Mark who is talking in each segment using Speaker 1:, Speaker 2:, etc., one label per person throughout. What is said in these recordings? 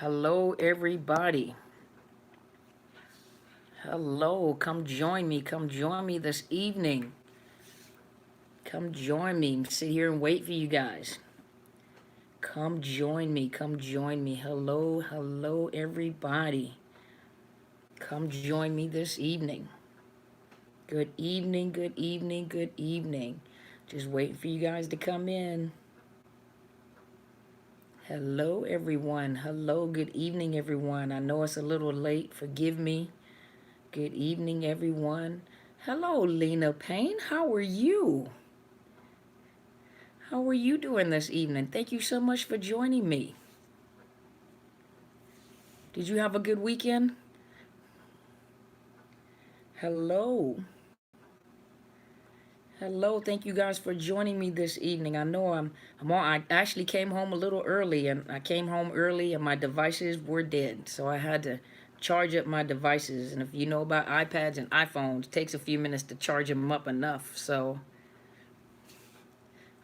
Speaker 1: Hello, everybody. Hello, come join me. Come join me this evening. Come join me. Sit here and wait for you guys. Come join me. Come join me. Hello, hello, everybody. Come join me this evening. Good evening, good evening, good evening. Just waiting for you guys to come in. Hello, everyone. Hello, good evening, everyone. I know it's a little late. Forgive me. Good evening, everyone. Hello, Lena Payne. How are you? How are you doing this evening? Thank you so much for joining me. Did you have a good weekend? Hello. Hello. Thank you guys for joining me this evening. I know I'm on. I actually came home a little early, and I came home early, and my devices were dead, so I had to charge up my devices. And if you know about iPads and iPhones, it takes a few minutes to charge them up enough. So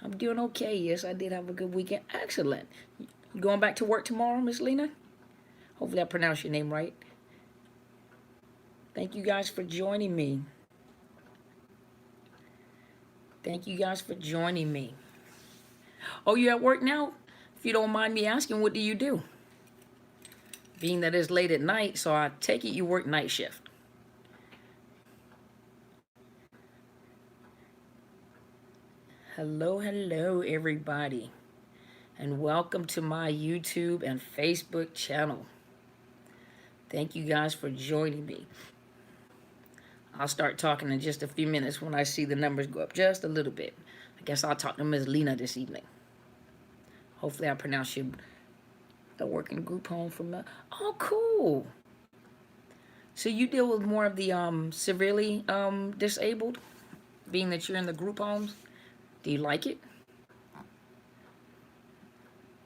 Speaker 1: I'm doing okay. Yes, I did have a good weekend. Excellent. You going back to work tomorrow, Miss Lena? Hopefully I pronounced your name right. Thank you guys for joining me. Thank you guys for joining me. Oh, you at work now? If you don't mind me asking, what do you do? Being that it's late at night, so I take it you work night shift. Hello, hello, everybody. And welcome to my YouTube and Facebook channel. Thank you guys for joining me. I'll start talking in just a few minutes when I see the numbers go up just a little bit. I guess I'll talk to Ms. Lena this evening. Hopefully I pronounce you the working group home from the... Oh, cool. So you deal with more of the severely disabled, being that you're in the group homes. Do you like it?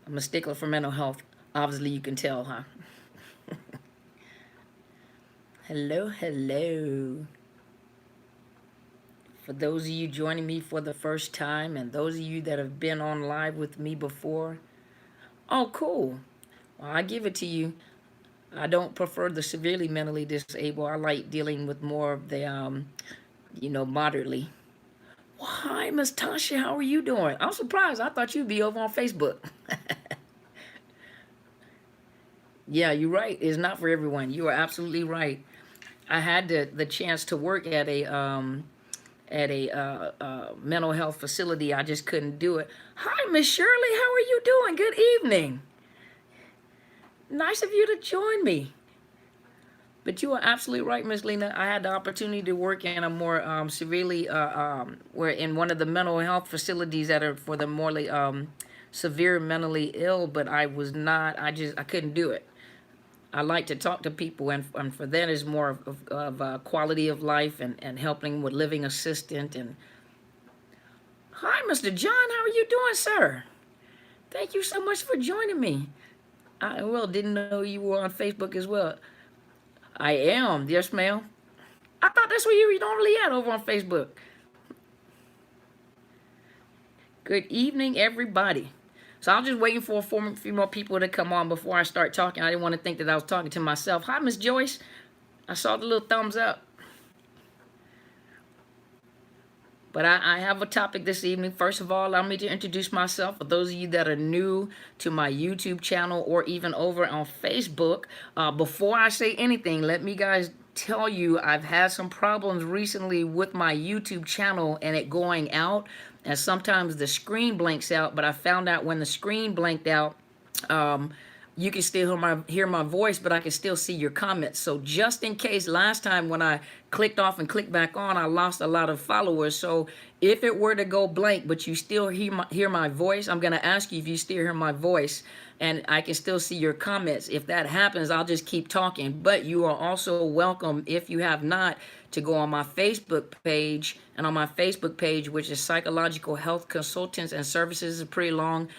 Speaker 1: I'm a stickler for mental health. Obviously you can tell, huh? Hello, hello. For those of you joining me for the first time, and those of you that have been on live with me before, oh, cool. Well, I give it to you. I don't prefer the severely mentally disabled. I like dealing with more of the, moderately. Well, hi, Miss Tasha. How are you doing? I'm surprised. I thought you'd be over on Facebook. Yeah, you're right. It's not for everyone. You are absolutely right. I had the chance to work at a mental health facility. I just couldn't do it. Hi, Miss Shirley. How are you doing? Good evening. Nice of you to join me. But you are absolutely right, Miss Lena. I had the opportunity to work in a more severely, where in one of the mental health facilities that are for the more severe mentally ill. But I was not. I couldn't do it. I like to talk to people, and for that is more of quality of life and helping with living assistant. And hi, Mr. John, how are you doing, sir? Thank you so much for joining me. I didn't know you were on Facebook as well. I am, yes, ma'am. I thought that's where you were normally at, over on Facebook. Good evening, everybody. So I'm just waiting for a few more people to come on before I start talking. I didn't want to think that I was talking to myself. Hi, Miss Joyce. I saw the little thumbs up. But I have a topic this evening. First of all, allow me to introduce myself. For those of you that are new to my YouTube channel or even over on Facebook, before I say anything, let me guys tell you I've had some problems recently with my YouTube channel and it going out. And sometimes the screen blanks out, but I found out when the screen blanked out, you can still hear my voice, but I can still see your comments. So just in case, last time when I clicked off and clicked back on, I lost a lot of followers. So if it were to go blank, but you still hear my voice, I'm going to ask you if you still hear my voice and I can still see your comments. If that happens, I'll just keep talking. But you are also welcome, if you have not, to go on my Facebook page. And on my Facebook page, which is Psychological Health Consultants and Services, is pretty long.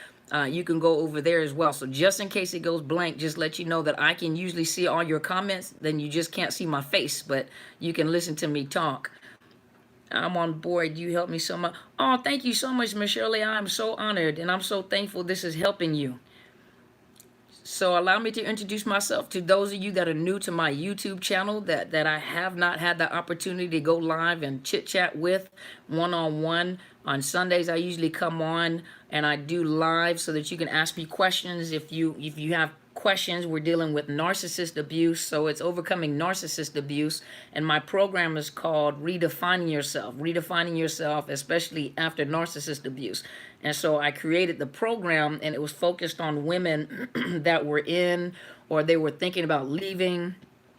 Speaker 1: You can go over there as well. So just in case it goes blank, just let you know that I can usually see all your comments. Then you just can't see my face, but you can listen to me talk. I'm on board. You helped me so much. Oh, thank you so much, Miss Shirley. I'm so honored and I'm so thankful this is helping you. So allow me to introduce myself to those of you that are new to my YouTube channel that I have not had the opportunity to go live and chit chat with one-on-one. On Sundays, I usually come on and I do live so that you can ask me questions. If you have questions, we're dealing with narcissist abuse, so it's overcoming narcissist abuse, and my program is called redefining yourself, especially after narcissist abuse. And so I created the program, and it was focused on women that were in, or they were thinking about leaving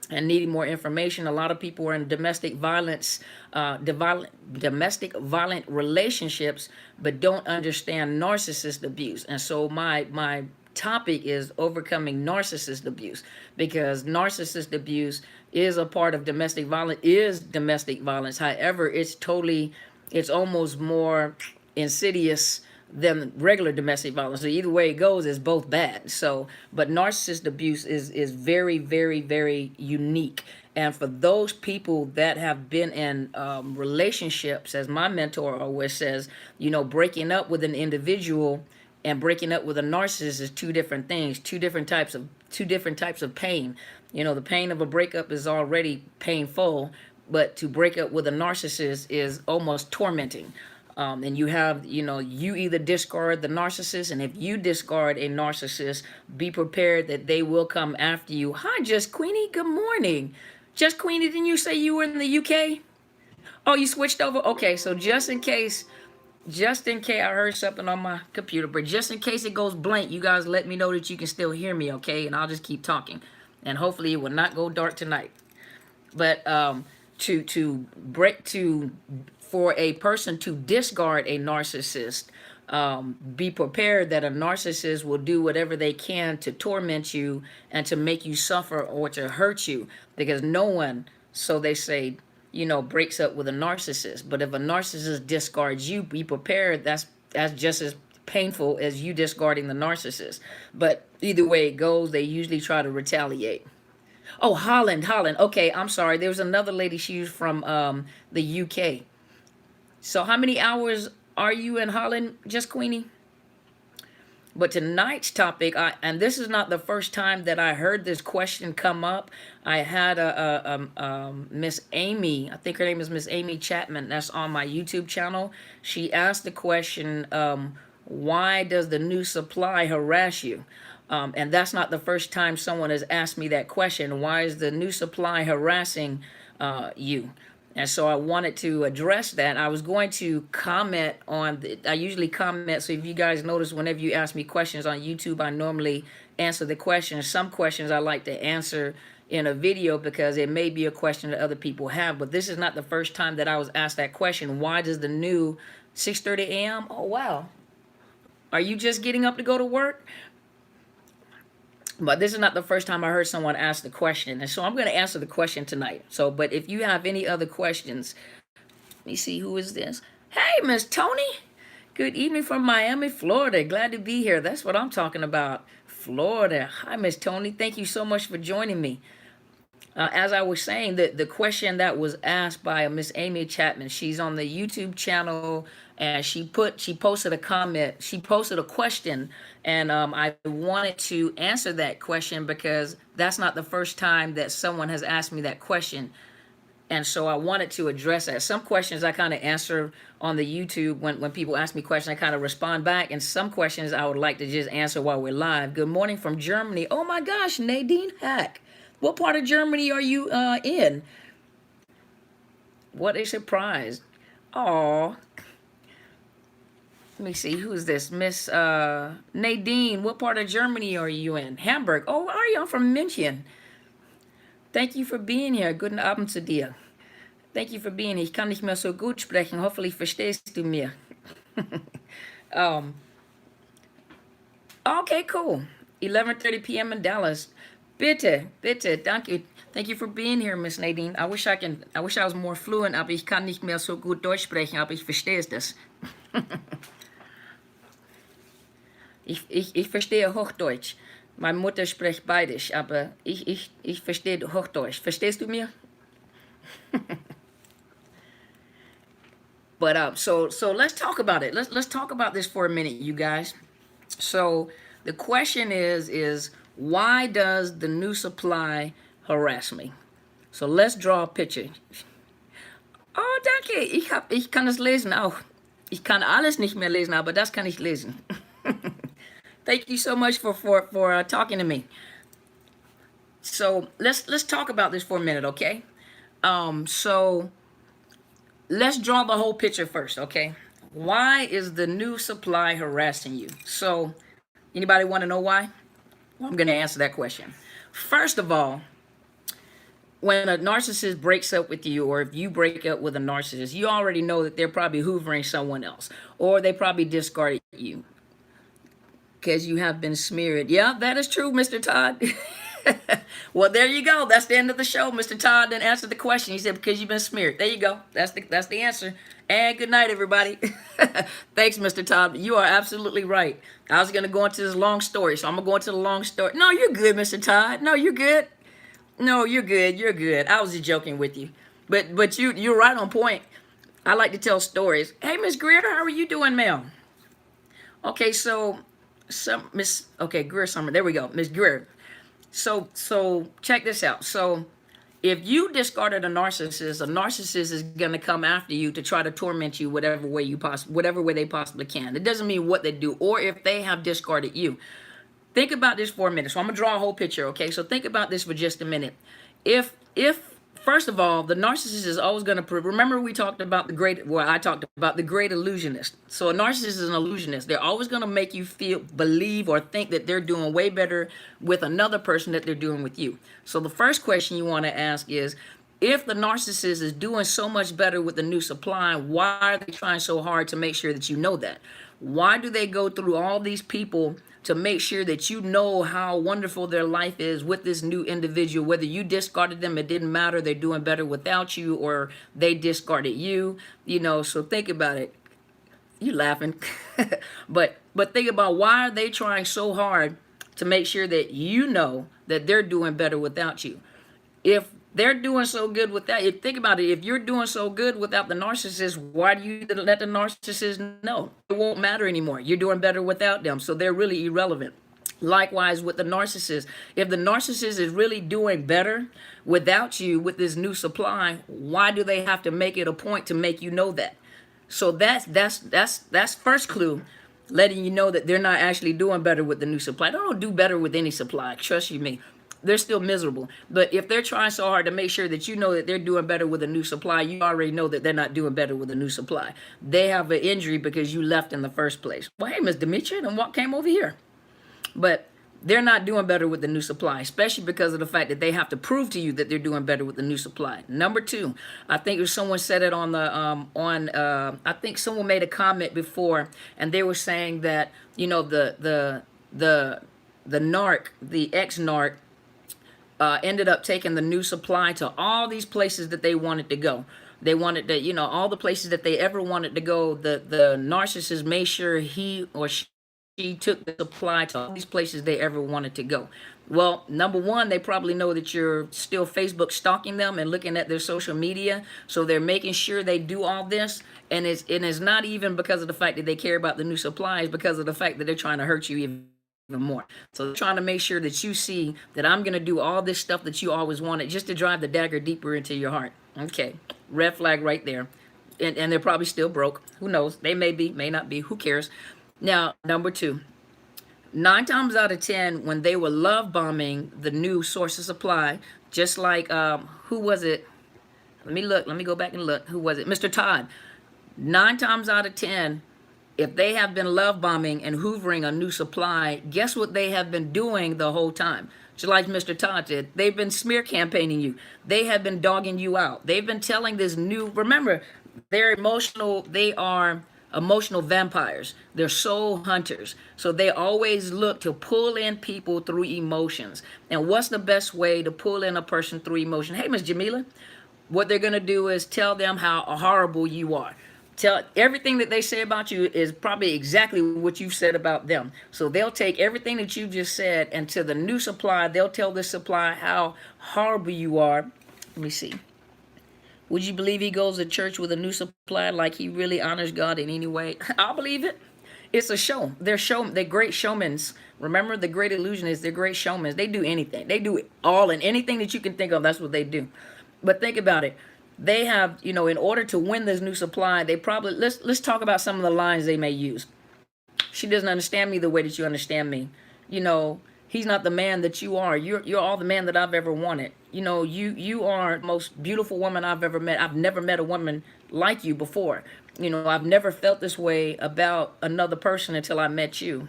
Speaker 1: and needing more information. A lot of people are in domestic violence, domestic violent relationships, but don't understand narcissist abuse. And so my topic is overcoming narcissist abuse, because narcissist abuse is a part of domestic violence. However, it's almost more insidious than regular domestic violence. So either way it goes, is both bad. So, but narcissist abuse is very, very, very unique. And for those people that have been in relationships, as my mentor always says, breaking up with an individual and breaking up with a narcissist is two different things, two different types of pain. The pain of a breakup is already painful, but to break up with a narcissist is almost tormenting. And you either discard the narcissist, and if you discard a narcissist, be prepared that they will come after you. Hi, Just Queenie. Good morning. Just Queenie, didn't you say you were in the UK? Oh, you switched over? Okay, so just in case I heard something on my computer, but just in case it goes blank, you guys let me know that you can still hear me, okay? And I'll just keep talking. And hopefully it will not go dark tonight. But for a person to discard a narcissist, be prepared that a narcissist will do whatever they can to torment you and to make you suffer or to hurt you, because no one, so they say, breaks up with a narcissist. But if a narcissist discards you, be prepared. That's just as painful as you discarding the narcissist. But either way it goes, they usually try to retaliate. Oh, Holland. Okay, I'm sorry. There was another lady. She was from the UK. So how many hours are you in Holland, Just Queenie? But tonight's topic, and this is not the first time that I heard this question come up. I had a Miss Amy, I think her name is Miss Amy Chapman, that's on my YouTube channel. She asked the question, why does the new supply harass you? And that's not the first time someone has asked me that question. Why is the new supply harassing you? And so I wanted to address that. I was going to comment on, I usually comment, so if you guys notice, whenever you ask me questions on YouTube, I normally answer the questions. Some questions I like to answer in a video because it may be a question that other people have. But this is not the first time that I was asked that question. Why does the new 6:30 a.m.? Oh, wow. Are you just getting up to go to work? But this is not the first time I heard someone ask the question. And so I'm going to answer the question tonight. So, but if you have any other questions, let me see, who is this? Hey, Miss Tony. Good evening from Miami, Florida. Glad to be here. That's what I'm talking about. Florida. Hi, Miss Tony. Thank you so much for joining me. As I was saying, the question that was asked by Miss Amy Chapman, she's on the YouTube channel, and she posted a comment. She posted a question, and I wanted to answer that question because that's not the first time that someone has asked me that question. And so I wanted to address that. Some questions I kind of answer on the YouTube when people ask me questions, I kind of respond back. And some questions I would like to just answer while we're live. Good morning from Germany. Oh my gosh, Nadine Hack. What part of Germany are you in? What a surprise. Aw. Let me see, who is this? Miss Nadine, what part of Germany are you in? Hamburg. Oh, are you? I'm from München. Thank you for being here. Guten Abend zu dir. Thank you for being here. Ich kann nicht mehr so gut sprechen. Hoffentlich verstehst du mir. Okay, cool. 11:30 p.m. in Dallas. Bitte, thank you. Thank you for being here, Miss Nadine. I wish I was more fluent, aber ich kann nicht mehr so gut Deutsch sprechen, aber ich verstehe das. Ich verstehe Hochdeutsch. Meine Mutter spricht beides, aber ich verstehe Hochdeutsch. Verstehst du mir? But so let's talk about it. Let's talk about this for a minute, you guys. So the question is Why does the new supply harass me? So let's draw a picture. Oh, danke. Ich kann es lesen auch. Ich kann alles nicht mehr lesen, aber das kann ich lesen. Thank you so much for talking to me. So let's talk about this for a minute, okay? So let's draw the whole picture first, okay? Why is the new supply harassing you? So anybody want to know why? Well, I'm going to answer that question. First of all, when a narcissist breaks up with you, or if you break up with a narcissist, you already know that they're probably hoovering someone else, or they probably discarded you because you have been smeared. Yeah, that is true, Mr. Todd. Well, there you go. That's the end of the show. Mr. Todd didn't answer the question. He said, because you've been smeared. There you go. That's the answer. And good night, everybody. Thanks, Mr. Todd. You are absolutely right. I was going to go into this long story, so I'm going to go into the long story. No, you're good, Mr. Todd. No, you're good. No, you're good. You're good. I was just joking with you. But you're right on point. I like to tell stories. Hey, Miss Greer, how are you doing, ma'am? Okay, so Greer Summer. There we go. Miss Greer. So check this out. So if you discarded a narcissist is going to come after you to try to torment you whatever way they possibly can. It doesn't mean what they do, or if they have discarded you. Think about this for a minute. So I'm gonna draw a whole picture, okay? So think about this for just a minute. If first of all, the narcissist is always gonna remember I talked about the great illusionist. So a narcissist is an illusionist. They're always gonna make you believe or think that they're doing way better with another person than they're doing with you. So the first question you want to ask is, if the narcissist is doing so much better with the new supply, why are they trying so hard to make sure that you know that? Why do they go through all these people to make sure that you know how wonderful their life is with this new individual? Whether you discarded them, it didn't matter. They're doing better without you, or they discarded you. So think about it. You laughing. but think about, why are they trying so hard to make sure that you know that they're doing better without you? If they're doing so good without you, think about it. If you're doing so good without the narcissist, why do you let the narcissist know? It won't matter anymore. You're doing better without them, so they're really irrelevant. Likewise with the narcissist. If the narcissist is really doing better without you with this new supply, why do they have to make it a point to make you know that? So that's first clue, letting you know that they're not actually doing better with the new supply. They don't do better with any supply. Trust you me. They're still miserable. But if they're trying so hard to make sure that you know that they're doing better with a new supply, you already know that they're not doing better with a new supply. They have an injury because you left in the first place. Well, hey, Miss Demetria, and what came over here? But they're not doing better with the new supply, especially because of the fact that they have to prove to you that they're doing better with the new supply. Number two, I think someone said it on the I think someone made a comment before, and they were saying that the ex-narc ended up taking the new supply to all these places that they wanted to go. They wanted to, all the places that they ever wanted to go. The narcissist made sure he or she took the supply to all these places they ever wanted to go. Well, number one, they probably know that you're still Facebook stalking them and looking at their social media. So they're making sure they do all this. And it's not even because of the fact that they care about the new supplies, because of the fact that they're trying to hurt you even more. So they're trying to make sure that you see that I'm going to do all this stuff that you always wanted, just to drive the dagger deeper into your heart. Okay, red flag right there. And they're probably still broke. Who knows? They may be, may not be. Who cares? Now, number two, 9 times out of 10, when they were love bombing the new source of supply, just like, who was it? Let me go back and look. Who was it? Mr. Todd. 9 times out of 10, if they have been love bombing and hoovering a new supply, guess what they have been doing the whole time? Just like Mr. Todd said, they've been smear campaigning you. They have been dogging you out. They've been telling this new, remember, they are emotional vampires. They're soul hunters. So they always look to pull in people through emotions. And what's the best way to pull in a person through emotion? Hey, Miss Jamila, what they're going to do is tell them how horrible you are. Tell everything that they say about you is probably exactly what you've said about them. So they'll take everything that you just said, and to the new supply, they'll tell this supply how horrible you are. Let me see. Would you believe he goes to church with a new supply like he really honors God in any way? I'll believe it. It's a show. They're great showmen. Remember, the great illusion is they're great showmen. They do anything. They do it all, and anything that you can think of, that's what they do. But think about it. They have, in order to win this new supply, they probably, let's talk about some of the lines they may use. She doesn't understand me the way that you understand me. He's not the man that you are. You're all the man that I've ever wanted. You are the most beautiful woman I've ever met. I've never met a woman like you before. I've never felt this way about another person until I met you.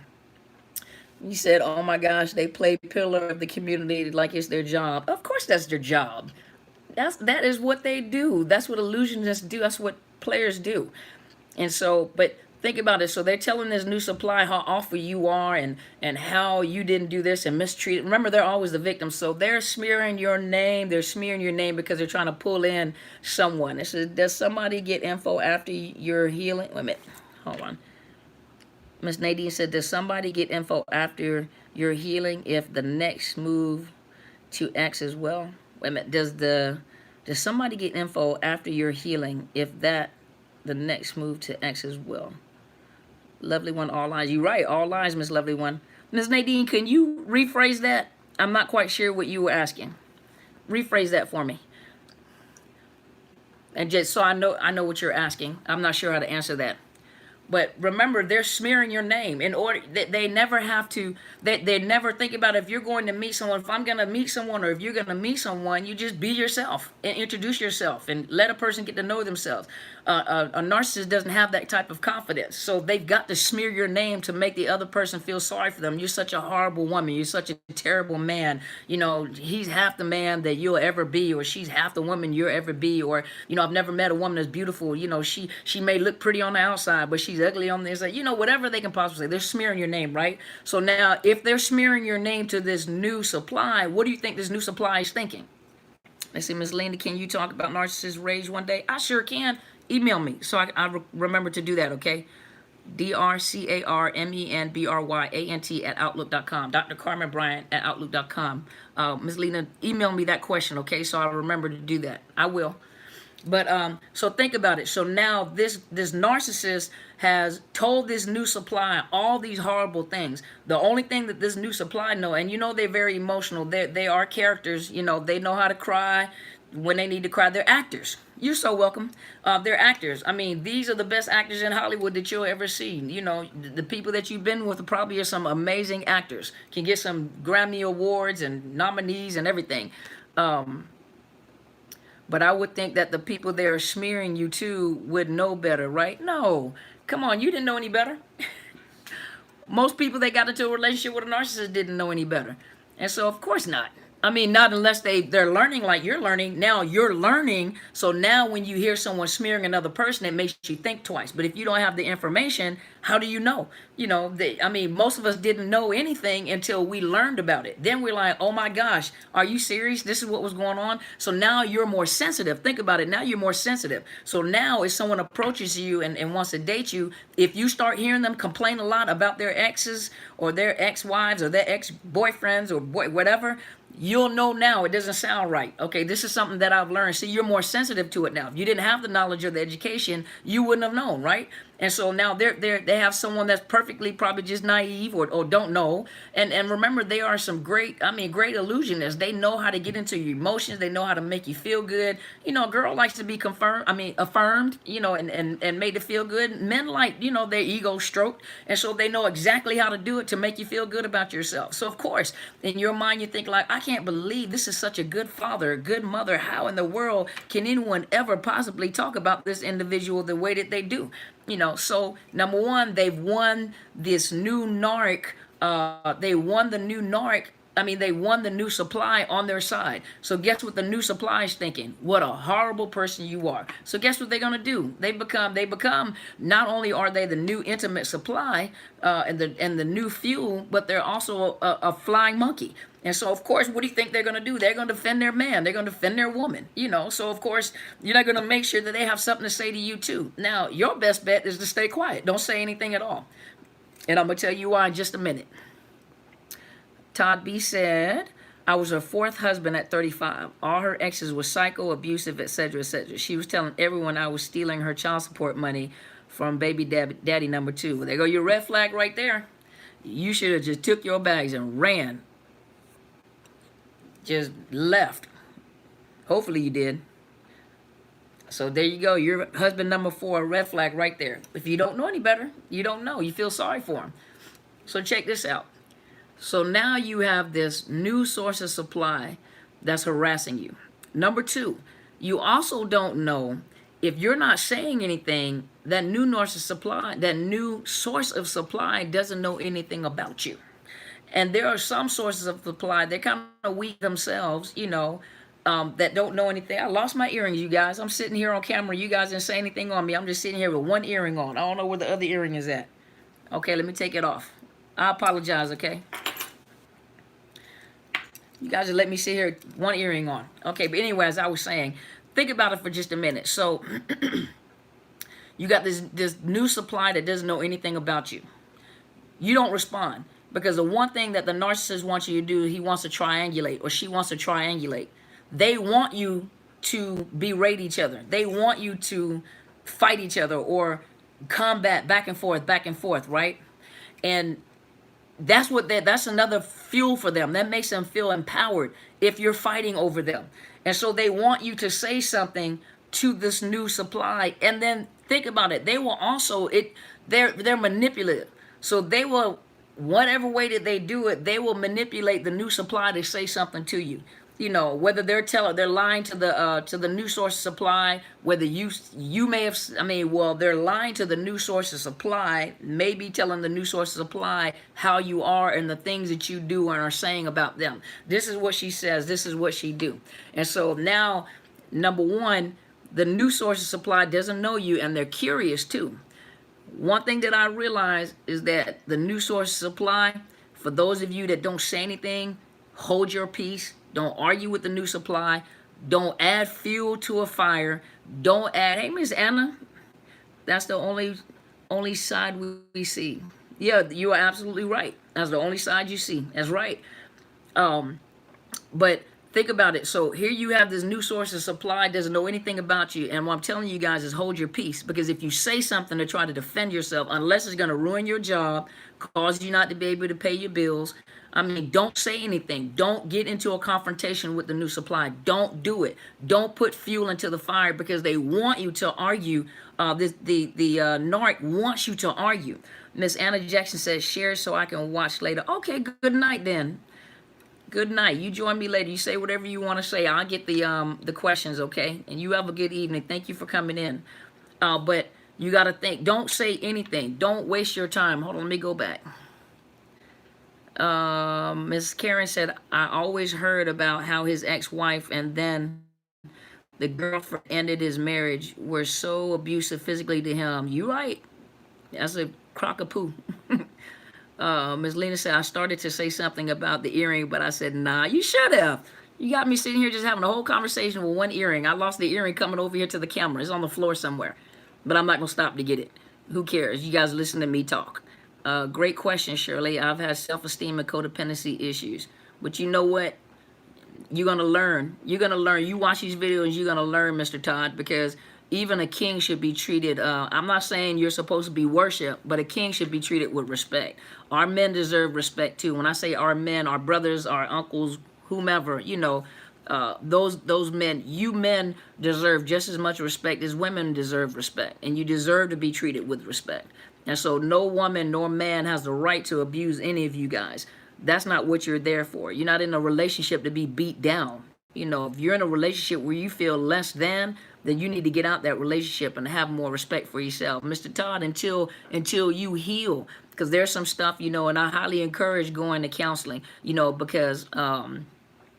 Speaker 1: You said, oh my gosh, they play pillar of the community like it's their job. Of course that's their job. That is what they do. That's what illusionists do. That's what players do. And so, but think about it. So they're telling this new supply how awful you are and how you didn't do this and mistreated. Remember, they're always the victims. So they're smearing your name. They're smearing your name because they're trying to pull in someone. It says, does somebody get info after your healing? Wait a minute. Hold on. Miss Nadine said, does somebody get info after your healing if the next move to X as well? Wait a minute. Does somebody get info after your healing if the next move to X as well? Lovely one, all lies. You're right, all lies, Miss Lovely one. Miss Nadine, can you rephrase that? I'm not quite sure what you were asking. Rephrase that for me. And just so I know what you're asking. I'm not sure how to answer that. But remember, they're smearing your name in order that they never have to, they never think about if you're going to meet someone, if I'm going to meet someone, or if you're going to meet someone, you just be yourself and introduce yourself and let a person get to know themselves. A narcissist doesn't have that type of confidence. So they've got to smear your name to make the other person feel sorry for them. You're such a horrible woman. You're such a terrible man. He's half the man that you'll ever be, or she's half the woman you'll ever be. Or, I've never met a woman that's beautiful. She may look pretty on the outside, but she's ugly on the inside. Whatever they can possibly say. They're smearing your name, right? So now, if they're smearing your name to this new supply, what do you think this new supply is thinking? Let's see, Miss Linda, can you talk about narcissist rage one day? I sure can. Email me so I remember to do that, okay? drcarmenbryant@outlook.com. Dr. Carmen Bryant at outlook.com. Ms. Lena, email me that question, okay? So I'll remember to do that. I will. But so think about it. So now this narcissist has told this new supply all these horrible things. The only thing that this new supply know, and they're very emotional. They are characters. They know how to cry when they need to cry. They're actors. You're so welcome. They're actors. I mean, these are the best actors in Hollywood that you'll ever see. The people that you've been with probably are some amazing actors. Can get some Grammy Awards and nominees and everything. But I would think that the people they are smearing you to would know better, right? No. Come on, you didn't know any better. Most people that got into a relationship with a narcissist didn't know any better. And so, of course not. I mean, not unless they're learning like you're learning. Now you're learning. So now when you hear someone smearing another person, it makes you think twice. But if you don't have the information, how do you know? Most of us didn't know anything until we learned about it. Then we're like, oh my gosh, are you serious? This is what was going on. So now you're more sensitive. Think about it. Now you're more sensitive. So now if someone approaches you and wants to date you, if you start hearing them complain a lot about their exes or their ex-wives or their ex-boyfriends or whatever, you'll know now it doesn't sound right. Okay, this is something that I've learned. See, you're more sensitive to it now. If you didn't have the knowledge or the education, you wouldn't have known, right? And so now they have someone that's perfectly probably just naive or don't know. And remember, they are some great illusionists. They know how to get into your emotions. They know how to make you feel good. A girl likes to be affirmed, and made to feel good. Men like, their ego stroked. And so they know exactly how to do it to make you feel good about yourself. So of course, in your mind, you think like, I can't believe this is such a good father, a good mother. How in the world can anyone ever possibly talk about this individual the way that they do? So number one, they've won this new narc. They won the new supply on their side. So guess what the new supply is thinking? What a horrible person you are. So guess what they're going to do? They become, not only are they the new intimate supply and the new fuel, but they're also a flying monkey. And so, of course, what do you think they're going to do? They're going to defend their man. They're going to defend their woman. So, of course, you're not going to make sure that they have something to say to you, too. Now, your best bet is to stay quiet. Don't say anything at all. And I'm going to tell you why in just a minute. Todd B. said, I was her fourth husband at 35. All her exes were psycho, abusive, etc., etc. She was telling everyone I was stealing her child support money from baby daddy number 2. There go your red flag right there. You should have just took your bags and ran. Just left. Hopefully you did. So there you go. Your husband number 4, red flag right there. If you don't know any better, you don't know. You feel sorry for him. So check this out. So now you have this new source of supply that's harassing you. Number 2, you also don't know, if you're not saying anything, that new source of supply doesn't know anything about you. And there are some sources of supply, they're kind of weak themselves, that don't know anything. I lost my earrings, you guys. I'm sitting here on camera. You guys didn't say anything on me. I'm just sitting here with one earring on. I don't know where the other earring is at. Okay, let me take it off. I apologize, okay? You guys just let me sit here with one earring on. Okay, but anyway, as I was saying, think about it for just a minute. So you got this new supply that doesn't know anything about you. You don't respond. Because the one thing that the narcissist wants you to do, he wants to triangulate, or she wants to triangulate. They want you to berate each other. They want you to fight each other or combat back and forth, right? And that's another fuel for them. That makes them feel empowered if you're fighting over them. And so they want you to say something to this new supply. And then think about it. They will also, they're manipulative. So they will, whatever way that they do it, they will manipulate the new supply to say something to you. Whether they're lying to the new source of supply, whether you may have, they're lying to the new source of supply, maybe telling the new source of supply how you are and the things that you do and are saying about them. This is what she says, this is what she do. And so now, number 1, the new source of supply doesn't know you, and they're curious too. One thing that I realize is that the new source of supply, for those of you that don't say anything, hold your peace. Don't argue with the new supply. Don't add fuel to a fire. Don't add, hey, Miss Anna, that's the only side we see. Yeah, you are absolutely right. That's the only side you see. That's right. But think about it. So here you have this new source of supply, doesn't know anything about you. And what I'm telling you guys is hold your peace. Because if you say something to try to defend yourself, unless it's going to ruin your job, cause you not to be able to pay your bills, don't say anything. Don't get into a confrontation with the new supply. Don't do it. Don't put fuel into the fire, because they want you to argue. The narc wants you to argue. Miss Anna Jackson says, share so I can watch later. Okay, good night then. Good night. You join me later. You say whatever you want to say. I'll get the questions, okay? And you have a good evening. Thank you for coming in. But you got to think. Don't say anything. Don't waste your time. Hold on, let me go back. Ms. Karen said, I always heard about how his ex-wife and then the girlfriend ended his marriage, were so abusive physically to him. You right. That's a crock of poo. Ms. Lena said, I started to say something about the earring, but I said, nah, you should have. You got me sitting here just having a whole conversation with one earring. I lost the earring coming over here to the camera. It's on the floor somewhere. But I'm not going to stop to get it. Who cares? You guys listen to me talk. Great question, Shirley. I've had self-esteem and codependency issues. But you know what? You're going to learn. You're going to learn. You watch these videos, you're going to learn, Mr. Todd, because even a king should be treated, I'm not saying you're supposed to be worshipped, but a king should be treated with respect. Our men deserve respect too. When I say our men, our brothers, our uncles, whomever, those men, you men deserve just as much respect as women deserve respect. And you deserve to be treated with respect. And so no woman nor man has the right to abuse any of you guys. That's not what you're there for. You're not in a relationship to be beat down. If you're in a relationship where you feel less than, then you need to get out that relationship and have more respect for yourself. Mr. Todd, until you heal, because there's some stuff, and I highly encourage going to counseling, because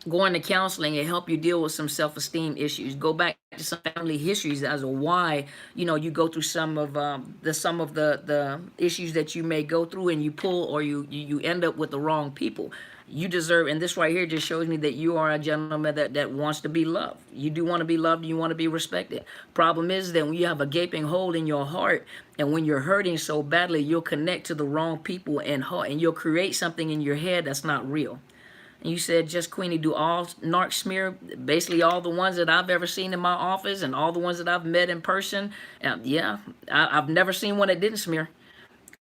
Speaker 1: going to counseling, it help you deal with some self-esteem issues. Go back to some family histories as to why, you go through some of the issues that you may go through, and you pull or you end up with the wrong people. You deserve, and this right here just shows me that you are a gentleman that wants to be loved. You do want to be loved, and you want to be respected. Problem is that when you have a gaping hole in your heart, and when you're hurting so badly, you'll connect to the wrong people and you'll create something in your head that's not real. You said, just Queenie, do all narc smear? Basically, all the ones that I've ever seen in my office and all the ones that I've met in person. Yeah, I've never seen one that didn't smear.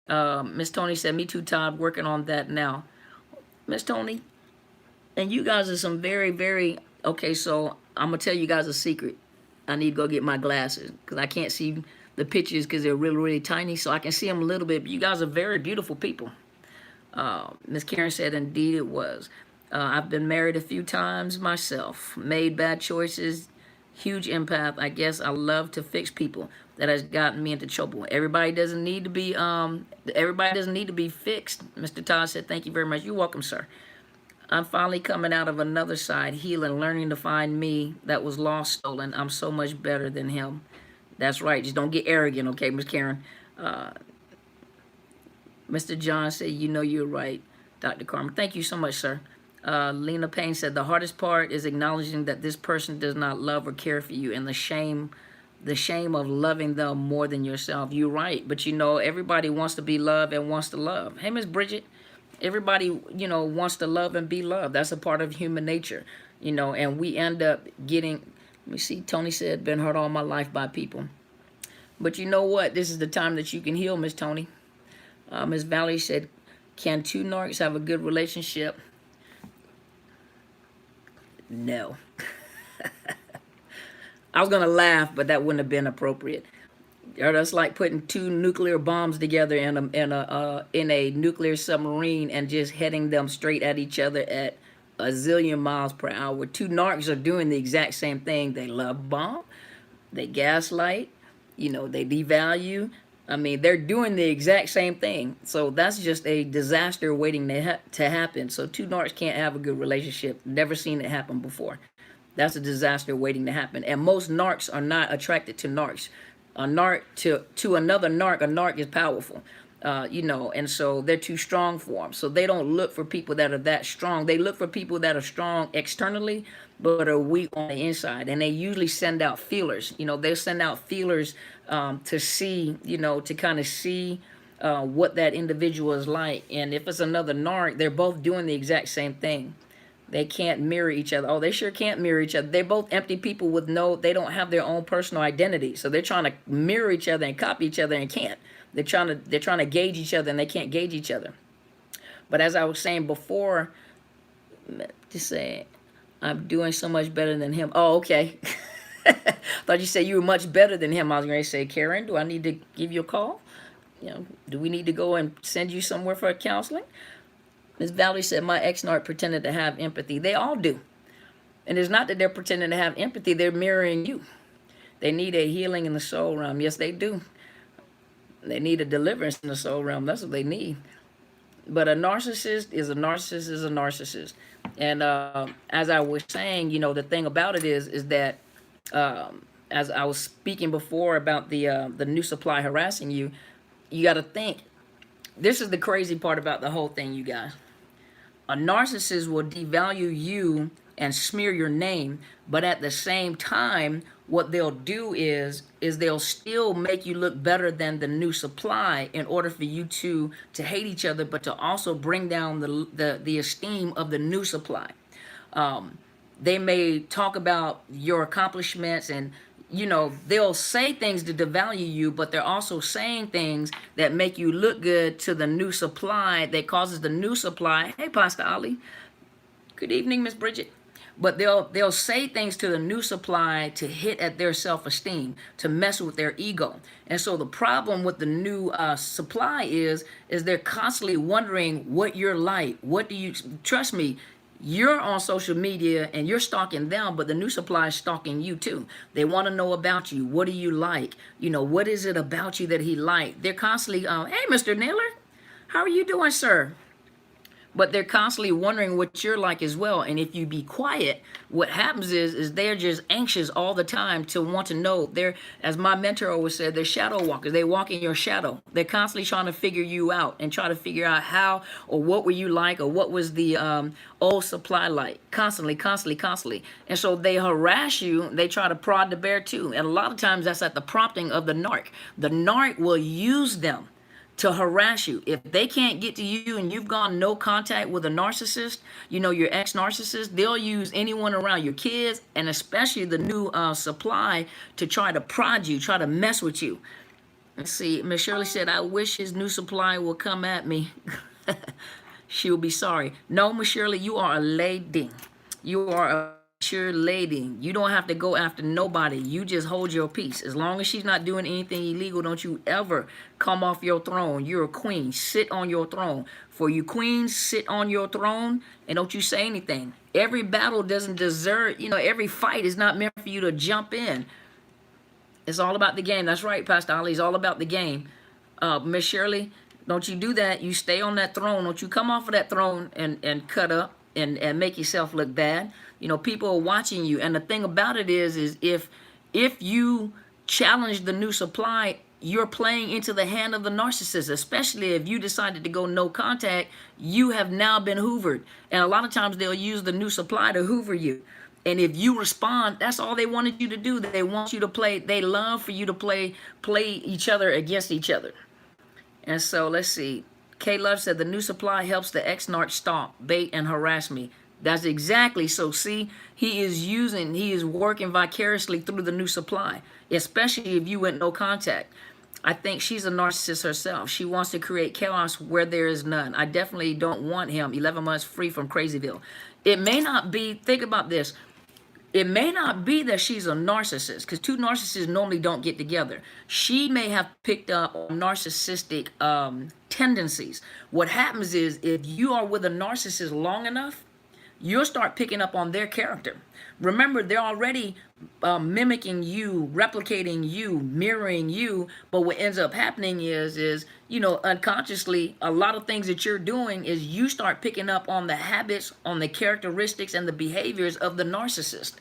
Speaker 1: Miss Tony said, me too, Todd, working on that now. Miss Tony, and you guys are some very, very, okay, so I'm going to tell you guys a secret. I need to go get my glasses because I can't see the pictures because they're really, really tiny, so I can see them a little bit. But you guys are very beautiful people. Miss Karen said, indeed it was. I've been married a few times myself, made bad choices, huge empath. I guess I love to fix people. That has gotten me into trouble. Everybody doesn't need to be fixed. Mr. Todd said, thank you very much. You're welcome, sir. I'm finally coming out of another side, healing, learning to find me that was lost, stolen. I'm so much better than him. That's right. Just don't get arrogant, okay, Miss Karen. Mr. John said, you know you're right, Dr. Carmen. Thank you so much, sir. Lena Payne said, the hardest part is acknowledging that this person does not love or care for you, and the shame of loving them more than yourself. You're right, but you know, everybody wants to be loved and wants to love. Hey, Miss Bridget, everybody, you know, wants to love and be loved. That's a part of human nature, you know, and we end up getting, let me see, Tony said, been hurt all my life by people. But you know what? This is the time that you can heal, Miss Tony. Miss Valerie said, can two narcs have a good relationship? No. I was going to laugh, but that wouldn't have been appropriate. That's like putting two nuclear bombs together in a nuclear submarine and just heading them straight at each other at a zillion miles per hour. Two narcs are doing the exact same thing. They love bomb, they gaslight, you know, they devalue. I mean, they're doing the exact same thing. So that's just a disaster waiting to happen. So two narcs can't have a good relationship. Never seen it happen before. That's a disaster waiting to happen. And most narcs are not attracted to narcs. A narc to another narc, a narc is powerful. You know, and so they're too strong for them. So they don't look for people that are that strong. They look for people that are strong externally, but are weak on the inside. And they usually send out feelers. You know, they'll send out feelers to see, you know, to kind of see what that individual is like. And if it's another narc, they're both doing the exact same thing. They can't mirror each other. Oh, they sure can't mirror each other. They're both empty people with they don't have their own personal identity. So they're trying to mirror each other and copy each other and can't. They're trying to gauge each other and they can't gauge each other. But as I was saying before, just say, I'm doing so much better than him. Oh, okay. Thought you said you were much better than him. I was going to say, Karen, do I need to give you a call? You know, do we need to go and send you somewhere for counseling? Ms. Valerie said, my ex-narc pretended to have empathy. They all do. And it's not that they're pretending to have empathy. They're mirroring you. They need a healing in the soul realm. Yes, they do. They need a deliverance in the soul realm. That's what they need. But a narcissist is a narcissist is a narcissist. And as I was saying, you know, the thing about it is that as I was speaking before about the new supply harassing you, you got to think. This is the crazy part about the whole thing, you guys. A narcissist will devalue you and smear your name, but at the same time, what they'll do is they'll still make you look better than the new supply in order for you to hate each other, but to also bring down the esteem of the new supply. They may talk about your accomplishments and, you know, they'll say things to devalue you, but they're also saying things that make you look good to the new supply that causes the new supply. Hey, Pastor Ali. Good evening, Miss Bridget. But they'll say things to the new supply to hit at their self-esteem, to mess with their ego. And so the problem with the new supply is they're constantly wondering what you're like. What do you, trust me, you're on social media and you're stalking them, but the new supply is stalking you too. They want to know about you. What do you like? You know, what is it about you that he liked? They're constantly, hey, Mr. Naylor, how are you doing, sir? But they're constantly wondering what you're like as well. And if you be quiet, what happens is they're just anxious all the time to want to know. They're, as my mentor always said, they're shadow walkers. They walk in your shadow. They're constantly trying to figure you out and try to figure out how or what were you like or what was the old supply like. Constantly. And so they harass you. They try to prod the bear too. And a lot of times that's at the prompting of the narc. The narc will use them to harass you. If they can't get to you and you've gone no contact with a narcissist, you know, your ex-narcissist, they'll use anyone around your kids and especially the new supply to try to prod you, try to mess with you. Let's see, Miss Shirley said, I wish his new supply will come at me. She'll be sorry. No, Miss Shirley, you are a lady. You are a mature lady. You don't have to go after nobody. You just hold your peace. As long as she's not doing anything illegal, don't you ever come off your throne. You're a queen. Sit on your throne. For you queens, sit on your throne and don't you say anything. Every battle doesn't deserve, you know, every fight is not meant for you to jump in. It's all about the game. That's right, Pastor Ali. It's all about the game. Miss Shirley, don't you do that. You stay on that throne. Don't you come off of that throne and cut up and make yourself look bad. You know, people are watching you. And the thing about it is if you challenge the new supply, you're playing into the hand of the narcissist, especially if you decided to go no contact, you have now been hoovered. And a lot of times they'll use the new supply to hoover you. And if you respond, that's all they wanted you to do. They want you to play. They love for you to play each other against each other. And so let's see. K Love said the new supply helps the ex-narc stalk, bait, and harass me. That's exactly. So see, he is working vicariously through the new supply, especially if you went no contact. I think she's a narcissist herself. She wants to create chaos where there is none. I definitely don't want him 11 months free from Crazyville. It may not be, think about this. It may not be that she's a narcissist, because two narcissists normally don't get together. She may have picked up on narcissistic tendencies. What happens is if you are with a narcissist long enough, you'll start picking up on their character. Remember, they're already mimicking you, replicating you, mirroring you. But what ends up happening is, you know, unconsciously, a lot of things that you're doing is you start picking up on the habits, on the characteristics and the behaviors of the narcissist.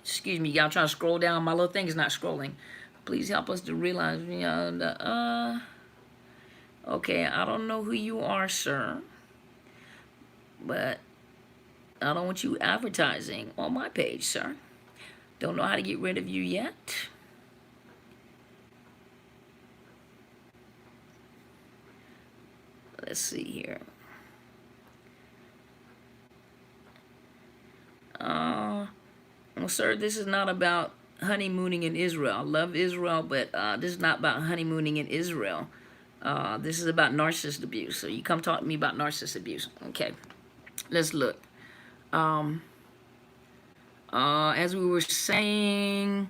Speaker 1: Excuse me, y'all, trying to scroll down. My little thing is not scrolling. Please help us to realize. Okay, I don't know who you are, sir. But I don't want you advertising on my page, sir. Don't know how to get rid of you yet. Let's see here. Well, sir, this is not about honeymooning in Israel. I love Israel, but this is not about honeymooning in Israel. This is about narcissist abuse. So you come talk to me about narcissist abuse. Okay, let's look. As we were saying,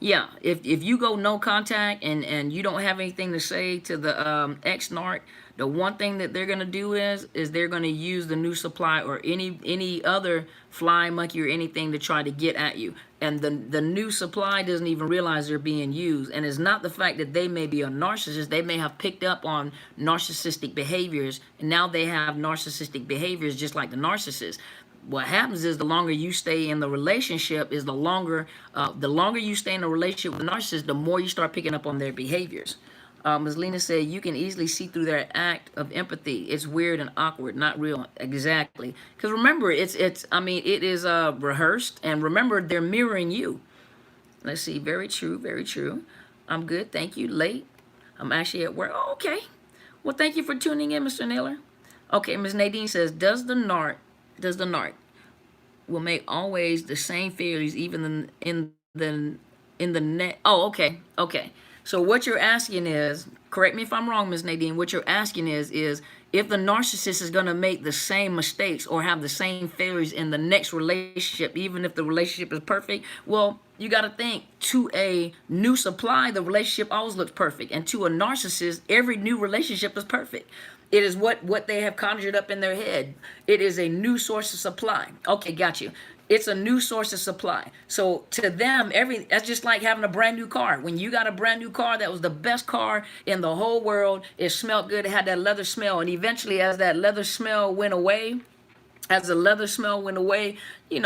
Speaker 1: yeah, if you go no contact and you don't have anything to say to the ex-narc, the one thing that they're going to do is they're going to use the new supply or any other flying monkey or anything to try to get at you. And the new supply doesn't even realize they're being used. And it's not the fact that they may be a narcissist. They may have picked up on narcissistic behaviors, and now they have narcissistic behaviors just like the narcissist. What happens is the longer you stay in the relationship is the longer you stay in a relationship with a narcissist, the more you start picking up on their behaviors. Ms. Lena said, you can easily see through their act of empathy. It's weird and awkward, not real. Exactly. Because remember, it is rehearsed. And remember, they're mirroring you. Let's see. Very true. Very true. I'm good. Thank you. Late. I'm actually at work. Oh, okay. Well, thank you for tuning in, Mr. Naylor. Okay, Ms. Nadine says, does the narc will make always the same failures even in the net? Oh, okay. Okay. So what you're asking is, correct me if I'm wrong, Ms. Nadine, what you're asking is if the narcissist is going to make the same mistakes or have the same failures in the next relationship, even if the relationship is perfect, well, you got to think, to a new supply, the relationship always looks perfect. And to a narcissist, every new relationship is perfect. It is what they have conjured up in their head. It is a new source of supply. Okay, got you. It's a new source of supply. So to them, that's just like having a brand new car. When you got a brand new car, that was the best car in the whole world. It smelled good. It had that leather smell. And eventually, as that leather smell went away, as the leather smell went away, it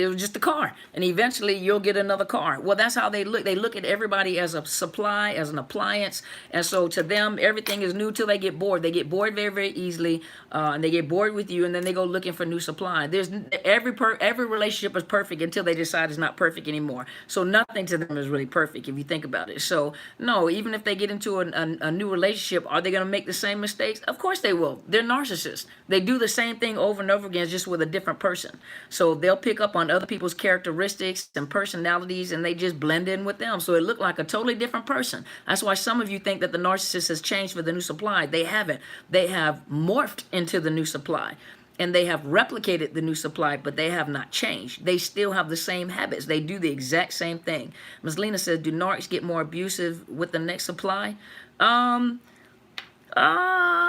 Speaker 1: was just a car. And eventually you'll get another car. Well, that's how they look. They look at everybody as a supply, as an appliance. And so to them, everything is new till they get bored. They get bored very, very easily. And they get bored with you, and then they go looking for new supply. There's every relationship is perfect until they decide it's not perfect anymore. So nothing to them is really perfect if you think about it. So no, even if they get into a new relationship, are they going to make the same mistakes? Of course they will. They're narcissists. They do the same thing over and over again, just with a different person. So they'll pick up on other people's characteristics and personalities, and they just blend in with them. So it looked like a totally different person. That's why some of you think that the narcissist has changed for the new supply. They haven't. They have morphed into the new supply, and they have replicated the new supply, but they have not changed. They still have the same habits. They do the exact same thing. Ms. Lena says, do narcs get more abusive with the next supply? I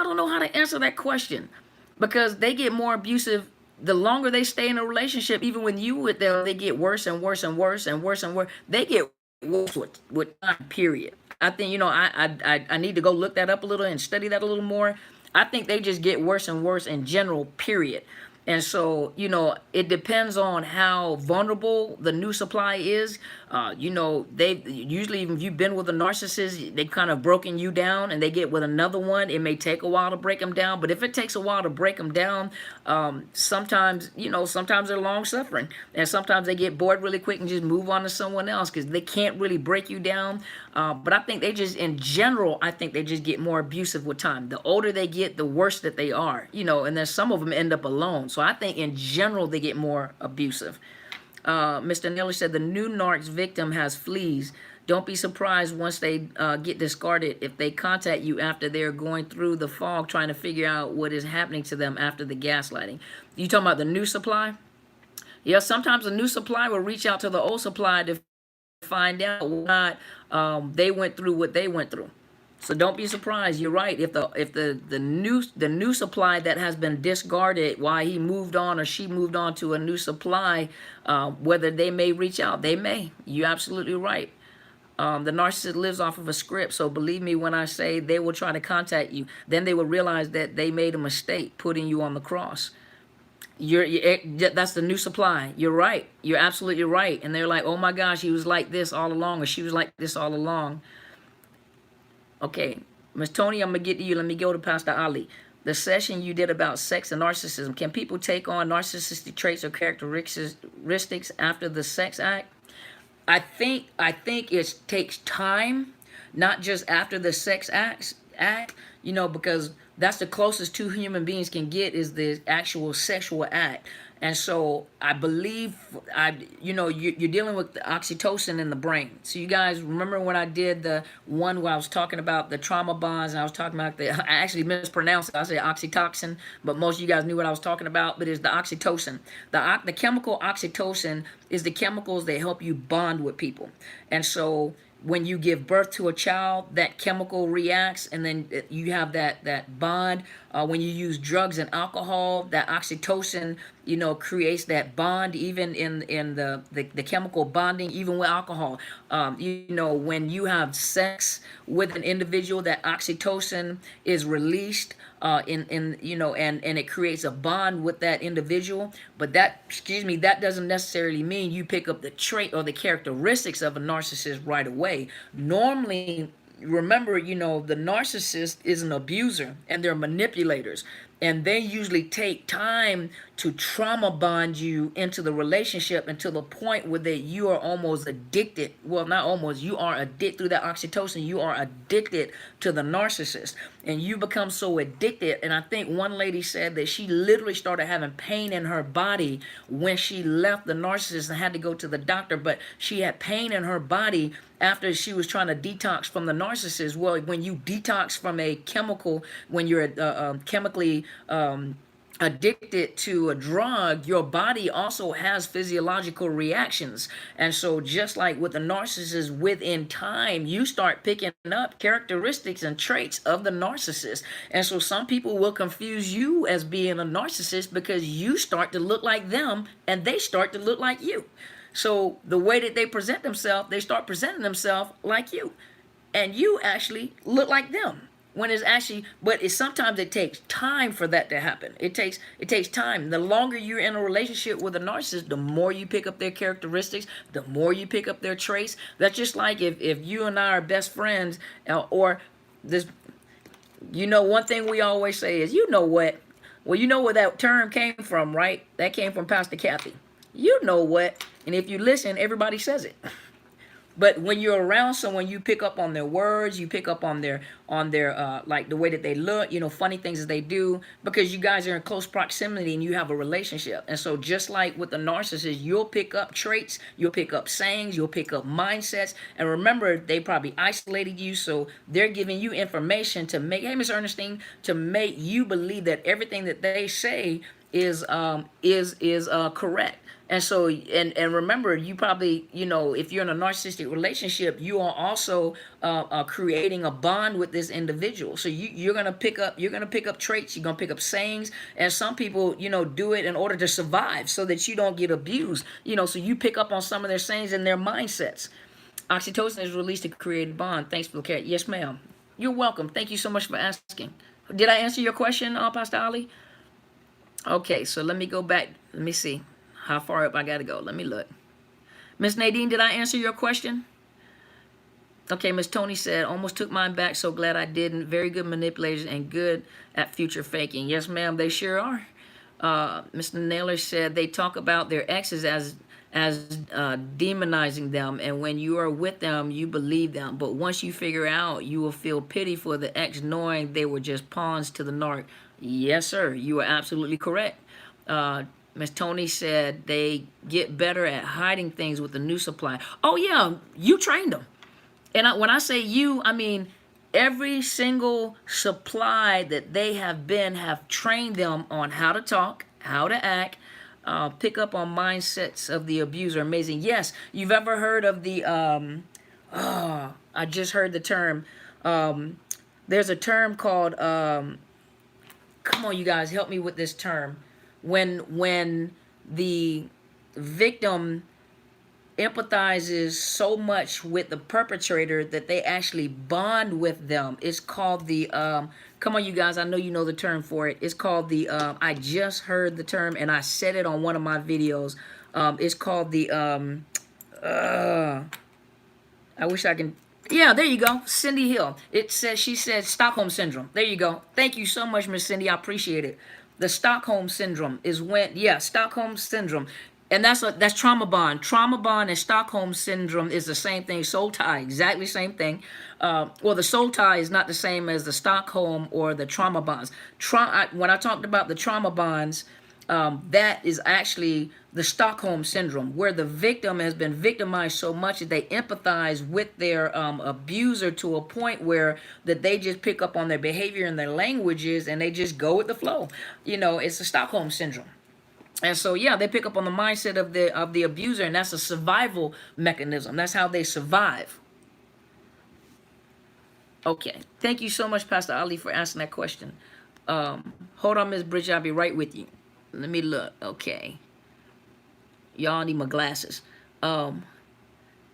Speaker 1: don't know how to answer that question, because they get more abusive the longer they stay in a relationship. Even when you with them, they get worse and worse and worse and worse and worse. They get worse with time, period. I think, I need to go look that up a little and study that a little more. I think they just get worse and worse in general, period. And so, it depends on how vulnerable the new supply is. They usually, even if you've been with a narcissist, they've kind of broken you down, and they get with another one. It may take a while to break them down, but if it takes a while to break them down, sometimes they're long suffering, and sometimes they get bored really quick and just move on to someone else because they can't really break you down. But I think they just, in general, I think they just get more abusive with time. The older they get, the worse that they are, and then some of them end up alone. So I think in general, they get more abusive. Mr. Neller said the new narc's victim has fleas. Don't be surprised once they get discarded if they contact you after they're going through the fog trying to figure out what is happening to them after the gaslighting. You talking about the new supply? Yeah, sometimes the new supply will reach out to the old supply to find out why they went through what they went through. So don't be surprised. You're right. If the new supply that has been discarded, why he moved on or she moved on to a new supply, whether they may reach out, they may. You're absolutely right. The narcissist lives off of a script, so believe me when I say they will try to contact you. Then they will realize that they made a mistake putting you on the cross. That's the new supply. You're right. You're absolutely right. And they're like, oh my gosh, he was like this all along, or she was like this all along. Okay, Ms. Tony, I'm going to get to you. Let me go to Pastor Ali. The session you did about sex and narcissism. Can people take on narcissistic traits or characteristics after the sex act? I think it takes time, not just after the sex act, because that's the closest two human beings can get is the actual sexual act. And so I believe, you're dealing with the oxytocin in the brain. So you guys remember when I did the one where I was talking about the trauma bonds, and I was talking about I actually mispronounced it. I said oxytocin, but most of you guys knew what I was talking about, but it's the oxytocin. The chemical oxytocin is the chemicals that help you bond with people. And so when you give birth to a child, that chemical reacts, and then you have that bond. When you use drugs and alcohol, that oxytocin, creates that bond, even in the chemical bonding, even with alcohol. When you have sex with an individual, that oxytocin is released, and it creates a bond with that individual. But that doesn't necessarily mean you pick up the trait or the characteristics of a narcissist right away. Normally, remember, the narcissist is an abuser, and they're manipulators, and they usually take time to trauma bond you into the relationship until the point where you are almost addicted. Well, not almost, you are addicted through that oxytocin. You are addicted to the narcissist, and you become so addicted. And I think one lady said that she literally started having pain in her body when she left the narcissist and had to go to the doctor, but she had pain in her body after she was trying to detox from the narcissist. Well, when you detox from a chemical, when you're chemically addicted to a drug, your body also has physiological reactions. And so just like with the narcissist, within time, you start picking up characteristics and traits of the narcissist. And so some people will confuse you as being a narcissist because you start to look like them and they start to look like you. So the way that they present themselves, they start presenting themselves like you. And you actually look like them. when it's actually, but sometimes it takes time for that to happen. It takes time. The longer you're in a relationship with a narcissist, the more you pick up their characteristics, the more you pick up their traits. That's just like if you and I are best friends, or this, one thing we always say is, what? Well, you know where that term came from, right? That came from Pastor Kathy. You know what? And if you listen, everybody says it. But when you're around someone, you pick up on their words, you pick up on their like the way that they look, funny things that they do, because you guys are in close proximity and you have a relationship. And so just like with the narcissist, you'll pick up traits, you'll pick up sayings, you'll pick up mindsets. And remember, they probably isolated you, so they're giving you information to make, hey, Miss Ernestine, to make you believe that everything that they say is correct. And so, and remember, you probably, if you're in a narcissistic relationship, you are also creating a bond with this individual. So you're gonna pick up traits, you're gonna pick up sayings, and some people, do it in order to survive, so that you don't get abused. So you pick up on some of their sayings and their mindsets. Oxytocin is released to create a bond. Thanks for the cat. Yes, ma'am. You're welcome. Thank you so much for asking. Did I answer your question, Pastor Ali? Okay, so let me go back. Let me see how far up I got to go. Let me look. Miss Nadine, did I answer your question? Okay, Miss Tony said, almost took mine back, so glad I didn't. Very good manipulators and good at future faking. Yes, ma'am, they sure are. Mr. Naylor said they talk about their exes as demonizing them, and when you are with them, you believe them. But once you figure out, you will feel pity for the ex, knowing they were just pawns to the narc. Yes, sir, you are absolutely correct. Miss Tony said they get better at hiding things with the new supply. Oh, yeah, you trained them. And when I say you, I mean every single supply that they have trained them on how to talk, how to act, pick up on mindsets of the abuser. Amazing. Yes, you've ever heard of the, I just heard the term. There's a term called, come on, you guys, help me with this term. When the victim empathizes so much with the perpetrator that they actually bond with them. It's called the, come on, you guys, I know you know the term for it. It's called the, I just heard the term and I said it on one of my videos. It's called the, I wish I can, yeah, there you go, Cindy Hill. She said Stockholm Syndrome. There you go. Thank you so much, Miss Cindy, I appreciate it. The Stockholm Syndrome is when, yeah, Stockholm Syndrome. And that's trauma bond. Trauma bond and Stockholm Syndrome is the same thing. Soul tie, exactly same thing. Well, the soul tie is not the same as the Stockholm or the trauma bonds. When I talked about the trauma bonds, that is actually the Stockholm Syndrome, where the victim has been victimized so much that they empathize with their abuser to a point where that they just pick up on their behavior and their languages and they just go with the flow. It's the Stockholm Syndrome. And so, yeah, they pick up on the mindset of the abuser, and that's a survival mechanism. That's how they survive. Okay. Thank you so much, Pastor Ali, for asking that question. Hold on, Ms. Bridget. I'll be right with you. Let me look. Okay. Y'all need my glasses. How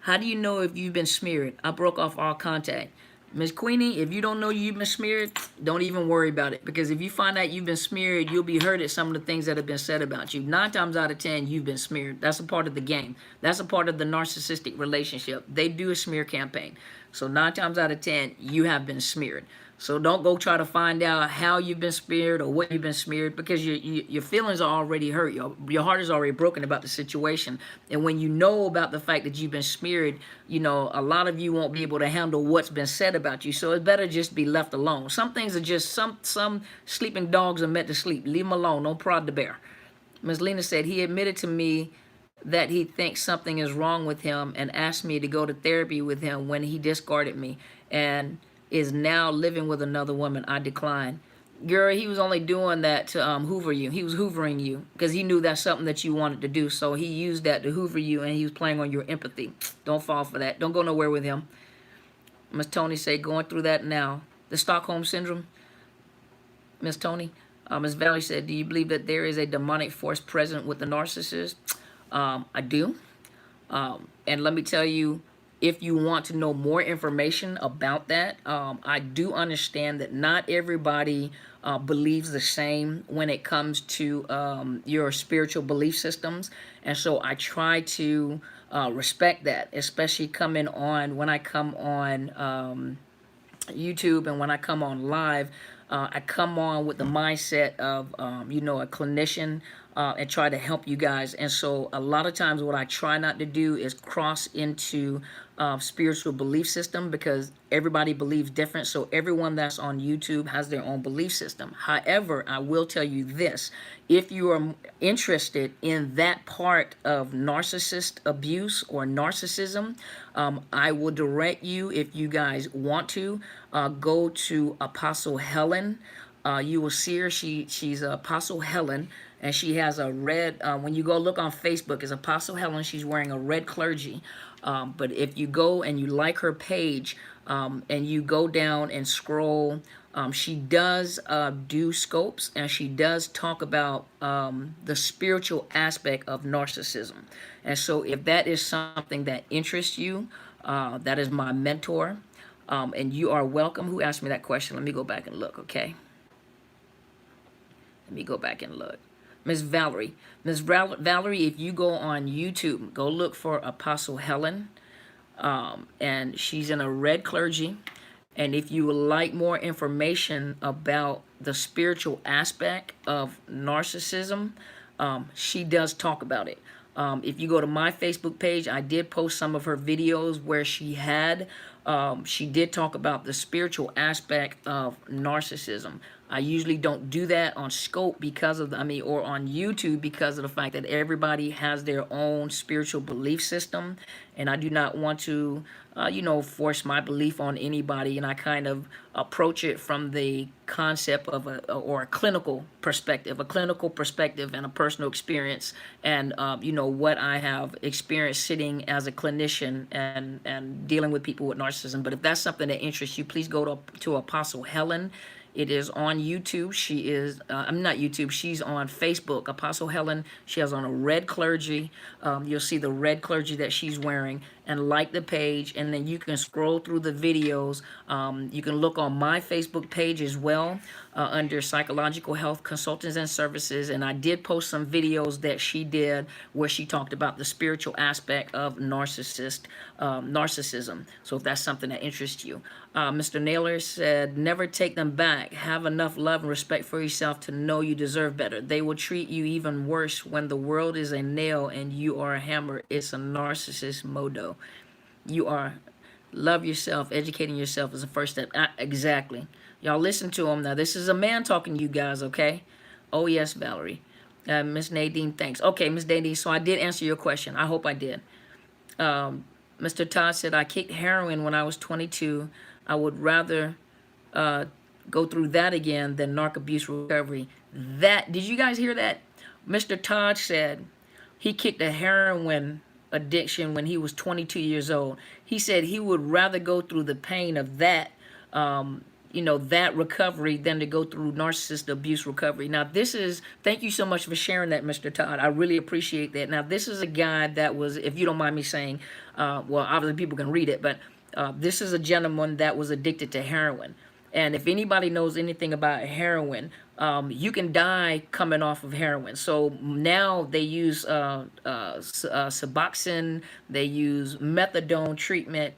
Speaker 1: do you know if you've been smeared? I broke off all contact. Miss Queenie, if you don't know you've been smeared, don't even worry about it. Because if you find out you've been smeared, you'll be hurt at some of the things that have been said about you. 9 times out of 10, you've been smeared. That's a part of the game. That's a part of the narcissistic relationship. They do a smear campaign. So 9 times out of 10, you have been smeared. So don't go try to find out how you've been smeared or what you've been smeared, because your feelings are already hurt. Your heart is already broken about the situation. And when you know about the fact that you've been smeared, a lot of you won't be able to handle what's been said about you. So it's better just be left alone. Some things are just, some sleeping dogs are meant to sleep. Leave them alone. Don't prod the bear. Ms. Lena said, he admitted to me that he thinks something is wrong with him and asked me to go to therapy with him when he discarded me. And is now living with another woman. I declined. Girl, he was only doing that to hoover you. He was hoovering you because he knew that's something that you wanted to do. So he used that to hoover you, and he was playing on your empathy. Don't fall for that. Don't go nowhere with him. Miss Tony said, going through that now. The Stockholm Syndrome, Miss Tony. Miss Valley said, do you believe that there is a demonic force present with the narcissist? I do. And let me tell you, if you want to know more information about that, I do understand that not everybody believes the same when it comes to your spiritual belief systems. And so I try to respect that, especially coming on when I come on YouTube and when I come on live. I come on with the mindset of, a clinician, and try to help you guys. And so a lot of times what I try not to do is cross into spiritual belief system, because everybody believes different. So everyone that's on YouTube has their own belief system. However, I will tell you this: if you are interested in that part of narcissist abuse or narcissism, I will direct you, if you guys want to, go to Apostle Helen. You will see her. She's Apostle Helen, and she has a red. When you go look on Facebook, it's Apostle Helen. She's wearing a red clergy. But if you go and you like her page, and you go down and scroll, she does do scopes, and she does talk about the spiritual aspect of narcissism. And so if that is something that interests you, that is my mentor. And you are welcome. Who asked me that question? Let me go back and look, okay? Let me go back and look. Miss Valerie. Valerie, if you go on YouTube, go look for Apostle Helen. And she's in a red clergy. And if you would like more information about the spiritual aspect of narcissism, she does talk about it. If you go to my Facebook page, I did post some of her videos where she did talk about the spiritual aspect of narcissism. I usually don't do that on Scope or on YouTube, because of the fact that everybody has their own spiritual belief system, and I do not want to, force my belief on anybody. And I kind of approach it from the concept of a clinical perspective, and a personal experience, and what I have experienced sitting as a clinician and dealing with people with narcissism. But if that's something that interests you, please go to Apostle Helen. It is on YouTube. She is, I'm not YouTube, she's on Facebook. Apostle Helen, she has on a red clergy. You'll see the red clergy that she's wearing, and like the page, and then you can scroll through the videos. You can look on my Facebook page as well, under Psychological Health Consultants and Services, and I did post some videos that she did where she talked about the spiritual aspect of narcissism. So if that's something that interests you. Mr. Naylor said, never take them back. Have enough love and respect for yourself to know you deserve better. They will treat you even worse when the world is a nail and you are a hammer. It's a narcissist modo. You are, love yourself. Educating yourself is the first step. Exactly. Y'all listen to him. Now, this is a man talking to you guys, okay? Oh, yes, Valerie. Miss Nadine, thanks. Okay, Miss Nadine, so I did answer your question. I hope I did. Mr. Todd said, I kicked heroin when I was 22. I would rather go through that again than narc abuse recovery. Did you guys hear that? Mr. Todd said he kicked a heroin addiction when he was 22 years old. He said he would rather go through the pain of that, that recovery than to go through narcissist abuse recovery. Now, thank you so much for sharing that, Mr. Todd. I really appreciate that. Now, this is a guy that was, if you don't mind me saying, obviously people can read it, but this is a gentleman that was addicted to heroin. And if anybody knows anything about heroin, you can die coming off of heroin. So now they use Suboxone, they use methadone treatment,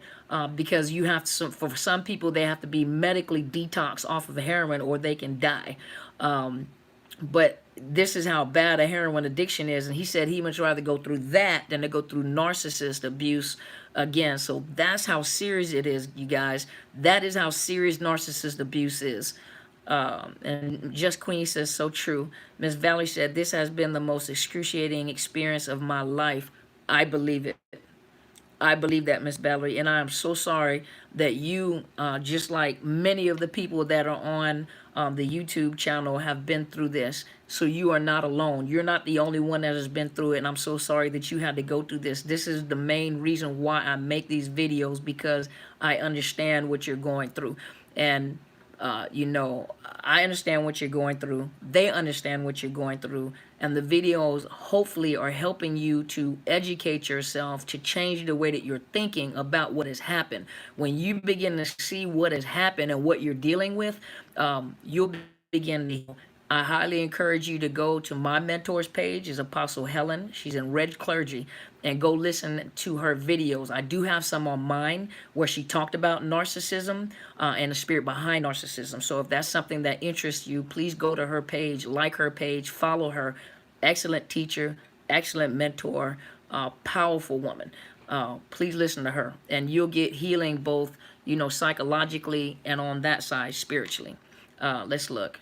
Speaker 1: because you have to, for some people, they have to be medically detoxed off of heroin or they can die. But this is how bad a heroin addiction is. And he said he much rather go through that than to go through narcissist abuse again. So that's how serious it is, you guys. That is how serious narcissist abuse is. And Just Queen says, so true. Miss Valerie said, this has been the most excruciating experience of my life. I believe it. I believe that, Miss Valerie, and I am so sorry that you, just like many of the people that are on the YouTube channel, have been through this. So you are not alone. You're not the only one that has been through it, and I'm so sorry that you had to go through this. This is the main reason why I make these videos, because I understand what you're going through. And I understand what you're going through. They understand what you're going through. and the videos hopefully are helping you to educate yourself, to change the way that you're thinking about what has happened. When you begin to see what has happened and what you're dealing with, you'll begin to. I highly encourage you to go to my mentor's page, is Apostle Helen. She's in Red Clergy, and go listen to her videos. I do have some on mine where she talked about narcissism and the spirit behind narcissism. So if that's something that interests you, please go to her page, like her page, follow her. Excellent teacher, excellent mentor, powerful woman. Please listen to her, and you'll get healing both, psychologically and on that side, spiritually. Let's look.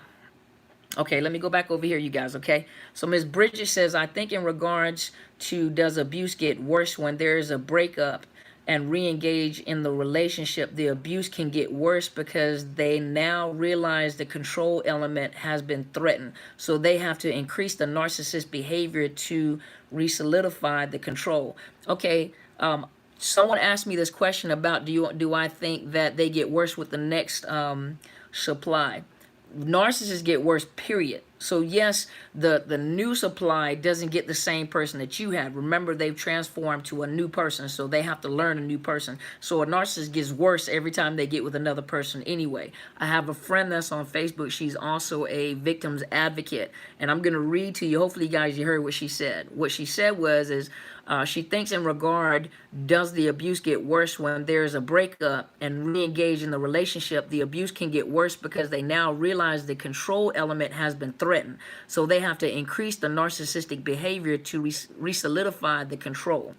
Speaker 1: Okay, let me go back over here, you guys, okay? So Miss Bridget says, I think in regards to does abuse get worse when there is a breakup and re-engage in the relationship, the abuse can get worse because they now realize the control element has been threatened. So they have to increase the narcissist behavior to re-solidify the control. Okay, someone asked me this question about do I think that they get worse with the next supply? Narcissists get worse, period. So yes, the new supply doesn't get the same person that you had. Remember, they've transformed to a new person, so they have to learn a new person. So a narcissist gets worse every time they get with another person anyway. I have a friend that's on Facebook. She's also a victim's advocate, and I'm going to read to you. Hopefully, guys, you heard what she said. What she said is she thinks in regard, does the abuse get worse when there's a breakup and re-engage in the relationship? The abuse can get worse because they now realize the control element has been threatened. So they have to increase the narcissistic behavior to re-solidify the control.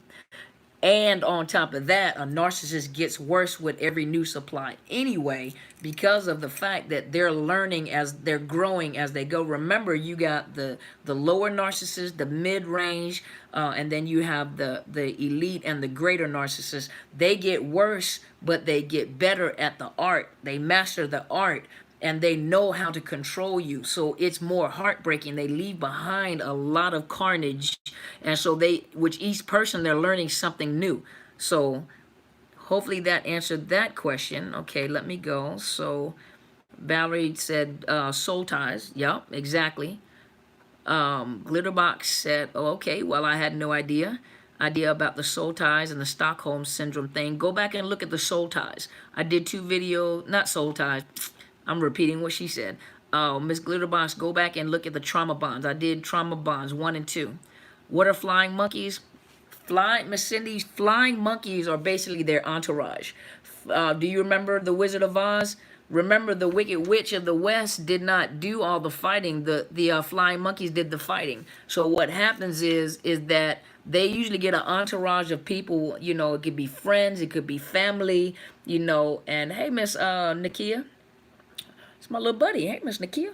Speaker 1: And on top of that, a narcissist gets worse with every new supply anyway, because of the fact that they're learning as they're growing as they go. Remember, you got the lower narcissist, the mid-range, and then you have the elite and the greater narcissist. They get worse, but they get better at the art. They master the art, and they know how to control you. So it's more heartbreaking. They leave behind a lot of carnage. And so with each person, they're learning something new. So hopefully that answered that question. Okay, let me go. So Valerie said soul ties. Yep, exactly. Glitterbox said, oh, okay, well, I had no idea about the soul ties and the Stockholm syndrome thing. Go back and look at the soul ties. I did 2 videos, not soul ties. I'm repeating what she said. Miss Glitterbox, go back and look at the trauma bonds. I did trauma bonds 1 and 2. What are flying monkeys? Miss Cindy's flying monkeys are basically their entourage. Do you remember the Wizard of Oz? Remember, the Wicked Witch of the West did not do all the fighting. The flying monkeys did the fighting. So what happens is that they usually get an entourage of people. It could be friends, it could be family. And hey, Miss Nakia. It's my little buddy. Hey, Miss Nakia.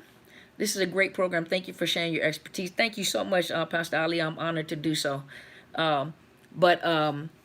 Speaker 1: This is a great program. Thank you for sharing your expertise. Thank you so much, Pastor Ali. I'm honored to do so.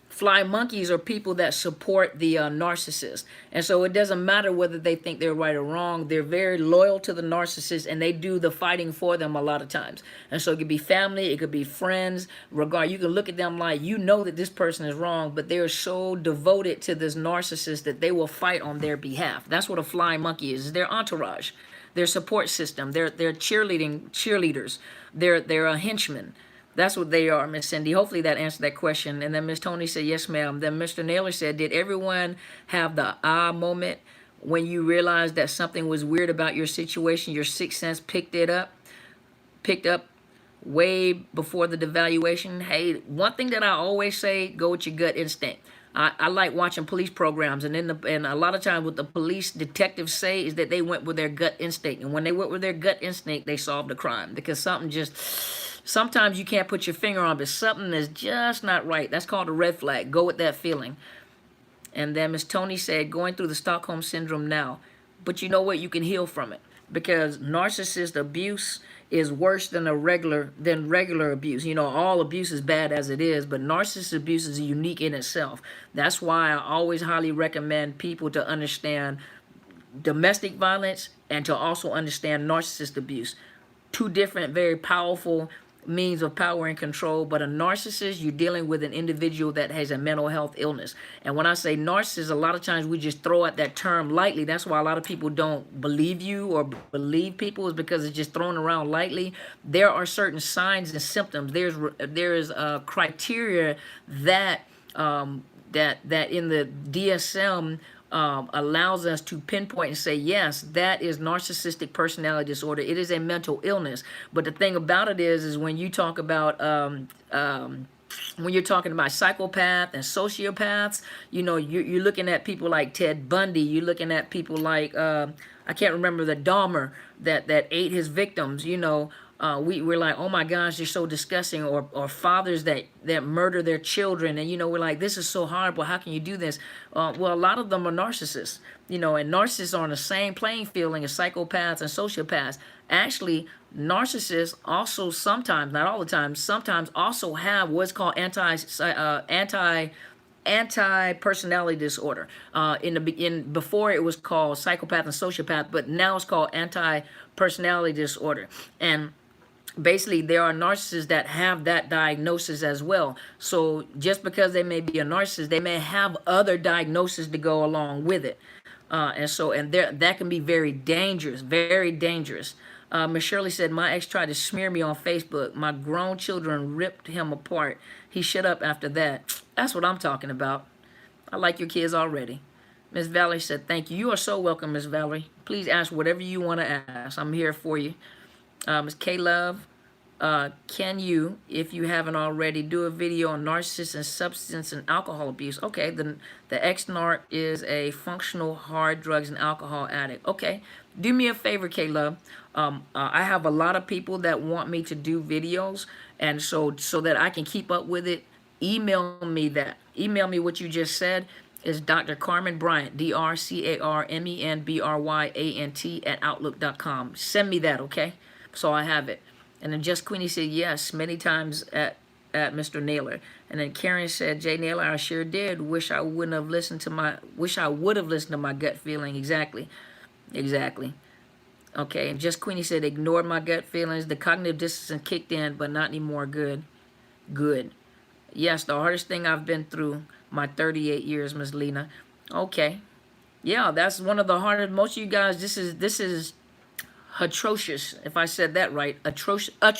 Speaker 1: Flying monkeys are people that support the narcissist. And so it doesn't matter whether they think they're right or wrong. They're very loyal to the narcissist, and they do the fighting for them a lot of times. And so it could be family, it could be friends. You can look at them like that this person is wrong, but they're so devoted to this narcissist that they will fight on their behalf. That's what a flying monkey is their entourage, their support system, their cheerleaders, they're a henchman. That's what they are, Miss Cindy. Hopefully that answered that question. And then Miss Tony said, yes, ma'am. Then Mr. Naylor said, did everyone have the moment when you realized that something was weird about your situation? Your sixth sense picked up way before the devaluation? Hey, one thing that I always say, go with your gut instinct. I like watching police programs, and a lot of times what the police detectives say is that they went with their gut instinct. And when they went with their gut instinct, they solved the crime, because sometimes you can't put your finger on, but something is just not right. That's called a red flag. Go with that feeling. And then Miss Tony said, going through the Stockholm syndrome now. But you know what? You can heal from it, because narcissist abuse is worse than regular abuse. All abuse is bad as it is, but narcissist abuse is unique in itself. That's why I always highly recommend people to understand domestic violence and to also understand narcissist abuse. 2 different, very powerful means of power and control, but a narcissist, you're dealing with an individual that has a mental health illness. And when I say narcissist, a lot of times we just throw out that term lightly. That's why a lot of people don't believe you or believe people, is because it's just thrown around lightly. There are certain signs and symptoms. There is a criteria that that in the DSM allows us to pinpoint and say, yes, that is narcissistic personality disorder. It is a mental illness. But the thing about it is when you talk about when you're talking about psychopath and sociopaths, you know, you're looking at people like Ted Bundy. You're looking at people like I can't remember, the Dahmer that ate his victims. You know, we're like, oh my gosh, you're so disgusting. Or fathers that murder their children, and you know, we're like, this is so horrible. How can you do this? Well, a lot of them are narcissists. You know, and narcissists are on the same playing field as psychopaths and sociopaths. Actually, narcissists also sometimes, not all the time, sometimes also have what's called anti-personality disorder. Before it was called psychopath and sociopath, but now it's called anti-personality disorder. And basically there are narcissists that have that diagnosis as well. So just because they may be a narcissist, they may have other diagnoses to go along with it. And that can be very dangerous, very dangerous. Miss Shirley said, my ex tried to smear me on Facebook. My grown children ripped him apart. He shut up after that. That's what I'm talking about. I like your kids already. Miss Valerie said, thank you. You are so welcome, Miss Valerie. Please ask whatever you want to ask. I'm here for you. Miss K Love, can you, if you haven't already, do a video on narcissists and substance and alcohol abuse? Okay, the ex-narc is a functional hard drugs and alcohol addict. Okay, do me a favor, K Love. I have a lot of people that want me to do videos, and so that I can keep up with it, email me that. Email me what you just said. Is Dr. Carmen Bryant, DrCarmenBryant @outlook.com. Send me that, okay? So I have it. And then Just Queenie said yes many times at Mr. Naylor. And then Karen said, Jay Naylor, I sure did. Wish I would have listened to my gut feeling. Exactly. Okay, and Just Queenie said, ignored my gut feelings. The cognitive dissonance kicked in, but not anymore. Good. Yes, the hardest thing I've been through my 38 years, Miss Lena. Okay. Yeah, that's one of the hardest. Most of you guys, this is atrocious, if I said that right. Atrocious. I'm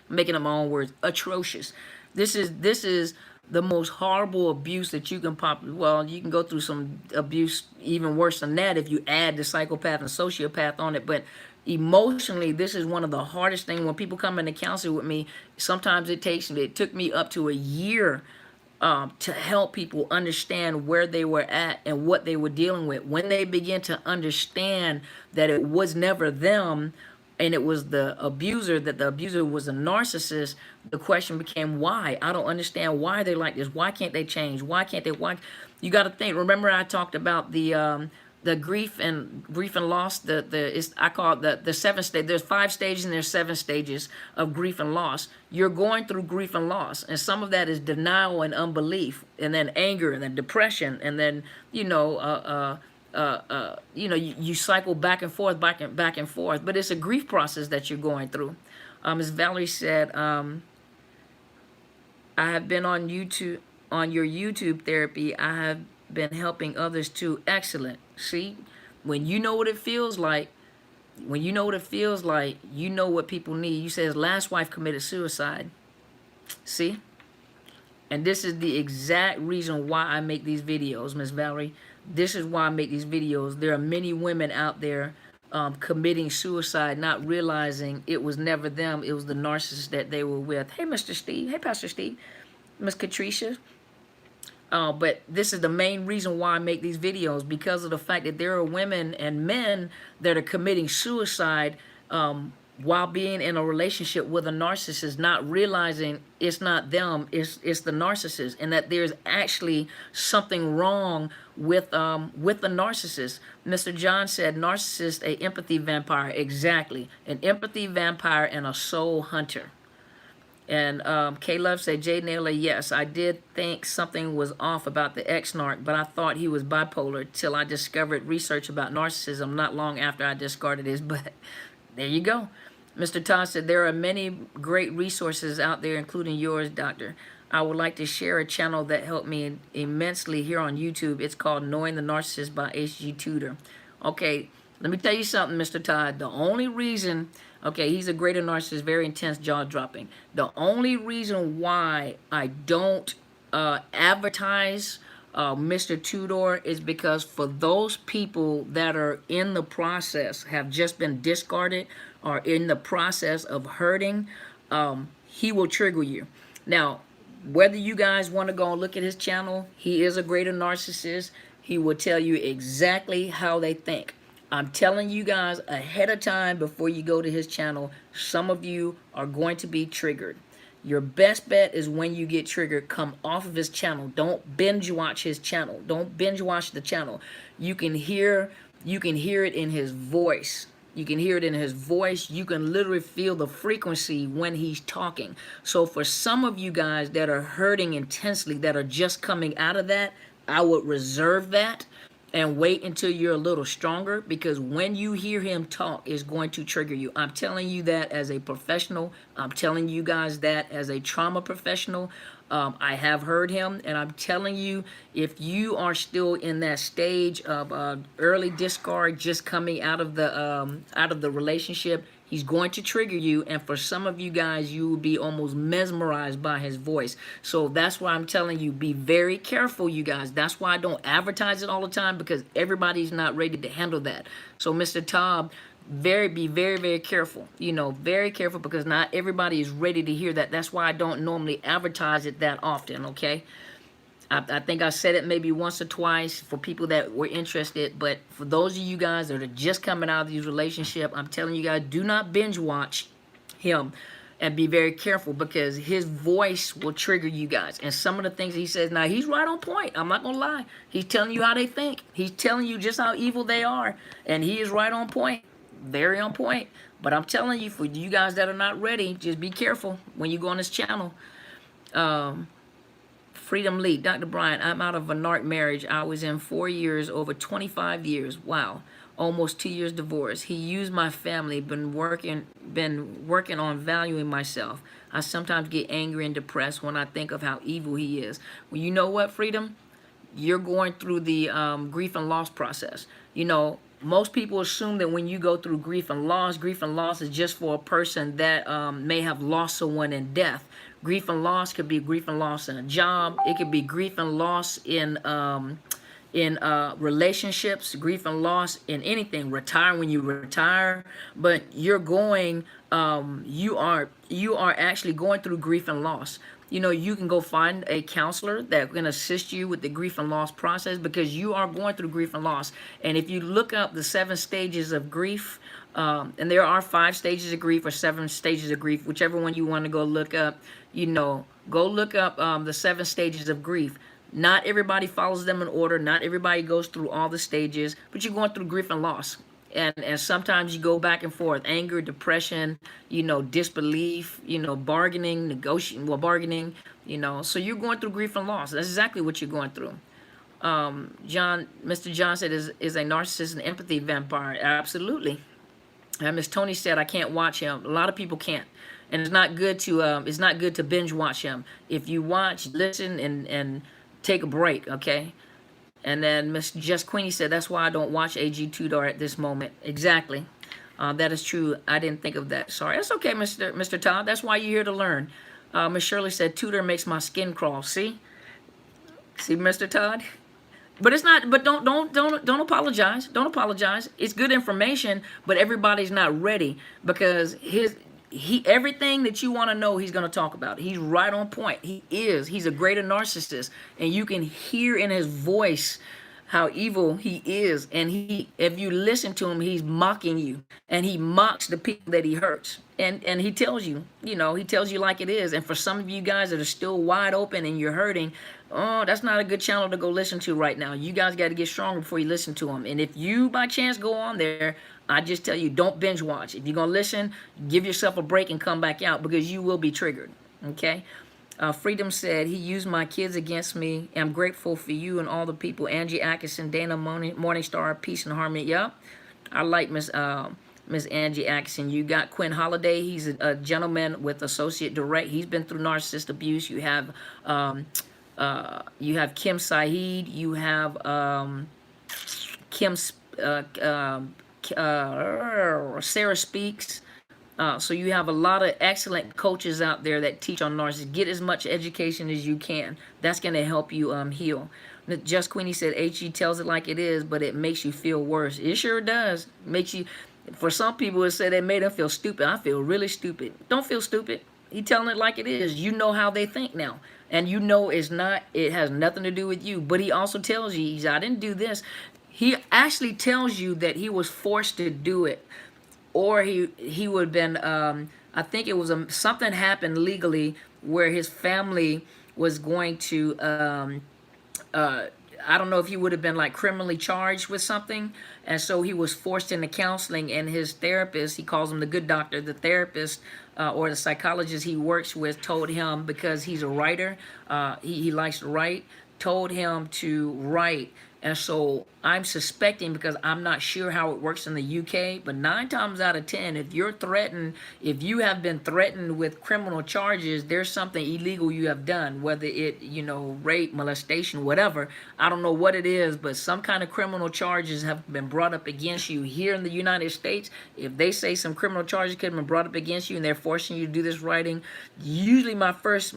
Speaker 1: making up my own words. Atrocious. This is the most horrible abuse that you can you can go through some abuse even worse than that if you add the psychopath and sociopath on it. But emotionally, this is one of the hardest things. When people come into counseling with me, sometimes it took me up to a year to help people understand where they were at and what they were dealing with. When they begin to understand that it was never them and it was the abuser, that the abuser was a narcissist, the question became why. I don't understand why they're like this. Why can't they change? Why can't they? Why? You got to think. Remember, I talked about the grief and loss. I call it the 7 stage. There's 5 stages and there's 7 stages of grief and loss. You're going through grief and loss, and some of that is denial and unbelief, and then anger, and then depression, and then you cycle back and forth, back and forth. But it's a grief process that you're going through. As Valerie said, I have been on your YouTube therapy. I have been helping others too. Excellent. See, when you know what it feels like, you know what people need. You say his last wife committed suicide. See? And this is the exact reason why I make these videos, Miss Valerie. This is why I make these videos. There are many women out there committing suicide, not realizing it was never them. It was the narcissist that they were with. Hey, Mr. Steve. Hey, Pastor Steve. Miss Katricia. But this is the main reason why I make these videos, because of the fact that there are women and men that are committing suicide while being in a relationship with a narcissist, not realizing it's not them, it's the narcissist, and that there's actually something wrong with the narcissist. Mr. John said, narcissist, a empathy vampire. Exactly. An empathy vampire and a soul hunter. And K-Love said, Jay Naylor, yes, I did think something was off about the ex-narc, but I thought he was bipolar till I discovered research about narcissism not long after I discarded his butt. There you go. Mr. Todd said, there are many great resources out there, including yours, Doctor. I would like to share a channel that helped me immensely here on YouTube. It's called Knowing the Narcissist by HG Tudor. Okay, let me tell you something, Mr. Todd. The only reason, okay, he's a greater narcissist, very intense, jaw-dropping. The only reason why I don't advertise Mr. Tudor is because for those people that are in the process, have just been discarded, or in the process of hurting, he will trigger you. Now, whether you guys want to go and look at his channel, he is a greater narcissist. He will tell you exactly how they think. I'm telling you guys ahead of time before you go to his channel, some of you are going to be triggered. Your best bet is when you get triggered, come off of his channel. Don't binge watch his channel. Don't binge watch the channel. You can hear it in his voice. You can hear it in his voice. You can literally feel the frequency when he's talking. So for some of you guys that are hurting intensely, that are just coming out of that, I would reserve that and wait until you're a little stronger, because when you hear him talk, it's going to trigger you. I'm telling you that as a professional. I'm telling you guys that as a trauma professional. I have heard him, and I'm telling you, if you are still in that stage of early discard, just coming out of the relationship, he's going to trigger you. And for some of you guys, you will be almost mesmerized by his voice. So that's why I'm telling you, be very careful, you guys. That's why I don't advertise it all the time, because everybody's not ready to handle that. So Mr. Todd, be very, very careful. You know, very careful, because not everybody is ready to hear that. That's why I don't normally advertise it that often, okay? I think I said it maybe once or twice for people that were interested, but for those of you guys that are just coming out of these relationships, I'm telling you guys, do not binge watch him, and be very careful, because his voice will trigger you guys. And some of the things he says, now he's right on point. I'm not gonna lie. He's telling you how they think. He's telling you just how evil they are, and he is right on point. Very on point. But I'm telling you, for you guys that are not ready, just be careful when you go on this channel. Freedom Lee, Dr. Brian, I'm out of a narc marriage. I was in 4 years, over 25 years. Wow. Almost 2 years divorce. He used my family, been working on valuing myself. I sometimes get angry and depressed when I think of how evil he is. Well, you know what, Freedom? You're going through the grief and loss process. You know, most people assume that when you go through grief and loss is just for a person that may have lost someone in death. Grief and loss could be grief and loss in a job. It could be grief and loss in relationships, grief and loss in anything. Retire when you retire, but you're going, you are actually going through grief and loss. You know, you can go find a counselor that can assist you with the grief and loss process, because you are going through grief and loss. And if you look up the 7 stages of grief, and there are 5 stages of grief or 7 stages of grief, whichever one you want to go look up, you know, go look up the 7 stages of grief. Not everybody follows them in order. Not everybody goes through all the stages, but you're going through grief and loss. And sometimes you go back and forth, anger, depression, you know, disbelief, you know, bargaining, negotiating, well, bargaining, you know. So you're going through grief and loss. That's exactly what you're going through. Mr. John said, is a narcissist an empathy vampire? Absolutely. And Miss Tony said, I can't watch him. A lot of people can't. And it's not good to binge watch him. If you watch, listen, and take a break, okay? And then Miss Just Queenie said, that's why I don't watch AG Tudor at this moment. Exactly. That is true. I didn't think of that. Sorry. That's okay, Mr. Todd. That's why you're here to learn. Miss Shirley said, Tudor makes my skin crawl. See? See, Mr. Todd? But it's not, but don't apologize. Don't apologize. It's good information, but everybody's not ready, because everything that you want to know, he's going to talk about. He's right on point. He's a greater narcissist, and you can hear in his voice how evil he is. And if you listen to him, he's mocking you, and he mocks the people that he hurts. And he tells you, you know, he tells you like it is. And for some of you guys that are still wide open and you're hurting, oh, that's not a good channel to go listen to right now. You guys got to get stronger before you listen to him. And if you by chance go on there, I just tell you, don't binge watch. If you're going to listen, give yourself a break and come back out, because you will be triggered. Okay? Freedom said, he used my kids against me. I'm grateful for you and all the people. Angie Atkinson, Dana Morningstar, Peace and Harmony. Yep. I like Miss Angie Atkinson. You got Quinn Holiday. He's a gentleman with associate direct. He's been through narcissist abuse. You have Kim Saeed. You have Kim uh, um, Sarah Speaks. So you have a lot of excellent coaches out there that teach on narcissism. Get as much education as you can. That's going to help you heal. Just Queenie said, HE tells it like it is, but it makes you feel worse. It sure does. Makes you. For some people, it said it made them feel stupid. I feel really stupid. Don't feel stupid. He telling it like it is. You know how they think now. And you know it's not, it has nothing to do with you. But he also tells you, I didn't do this. He actually tells you that he was forced to do it. Or he would have been, I think it was something happened legally where his family was going to, I don't know if he would have been like criminally charged with something. And so he was forced into counseling, and his therapist, he calls him the good doctor, the therapist or the psychologist he works with told him, because he's a writer, he likes to write, told him to write. And so I'm suspecting, because I'm not sure how it works in the UK, but 9 times out of 10, if you're threatened, if you have been threatened with criminal charges, there's something illegal you have done, whether it, rape, molestation, whatever. I don't know what it is, but some kind of criminal charges have been brought up against you here in the United States. If they say some criminal charges could have been brought up against you and they're forcing you to do this writing, usually my first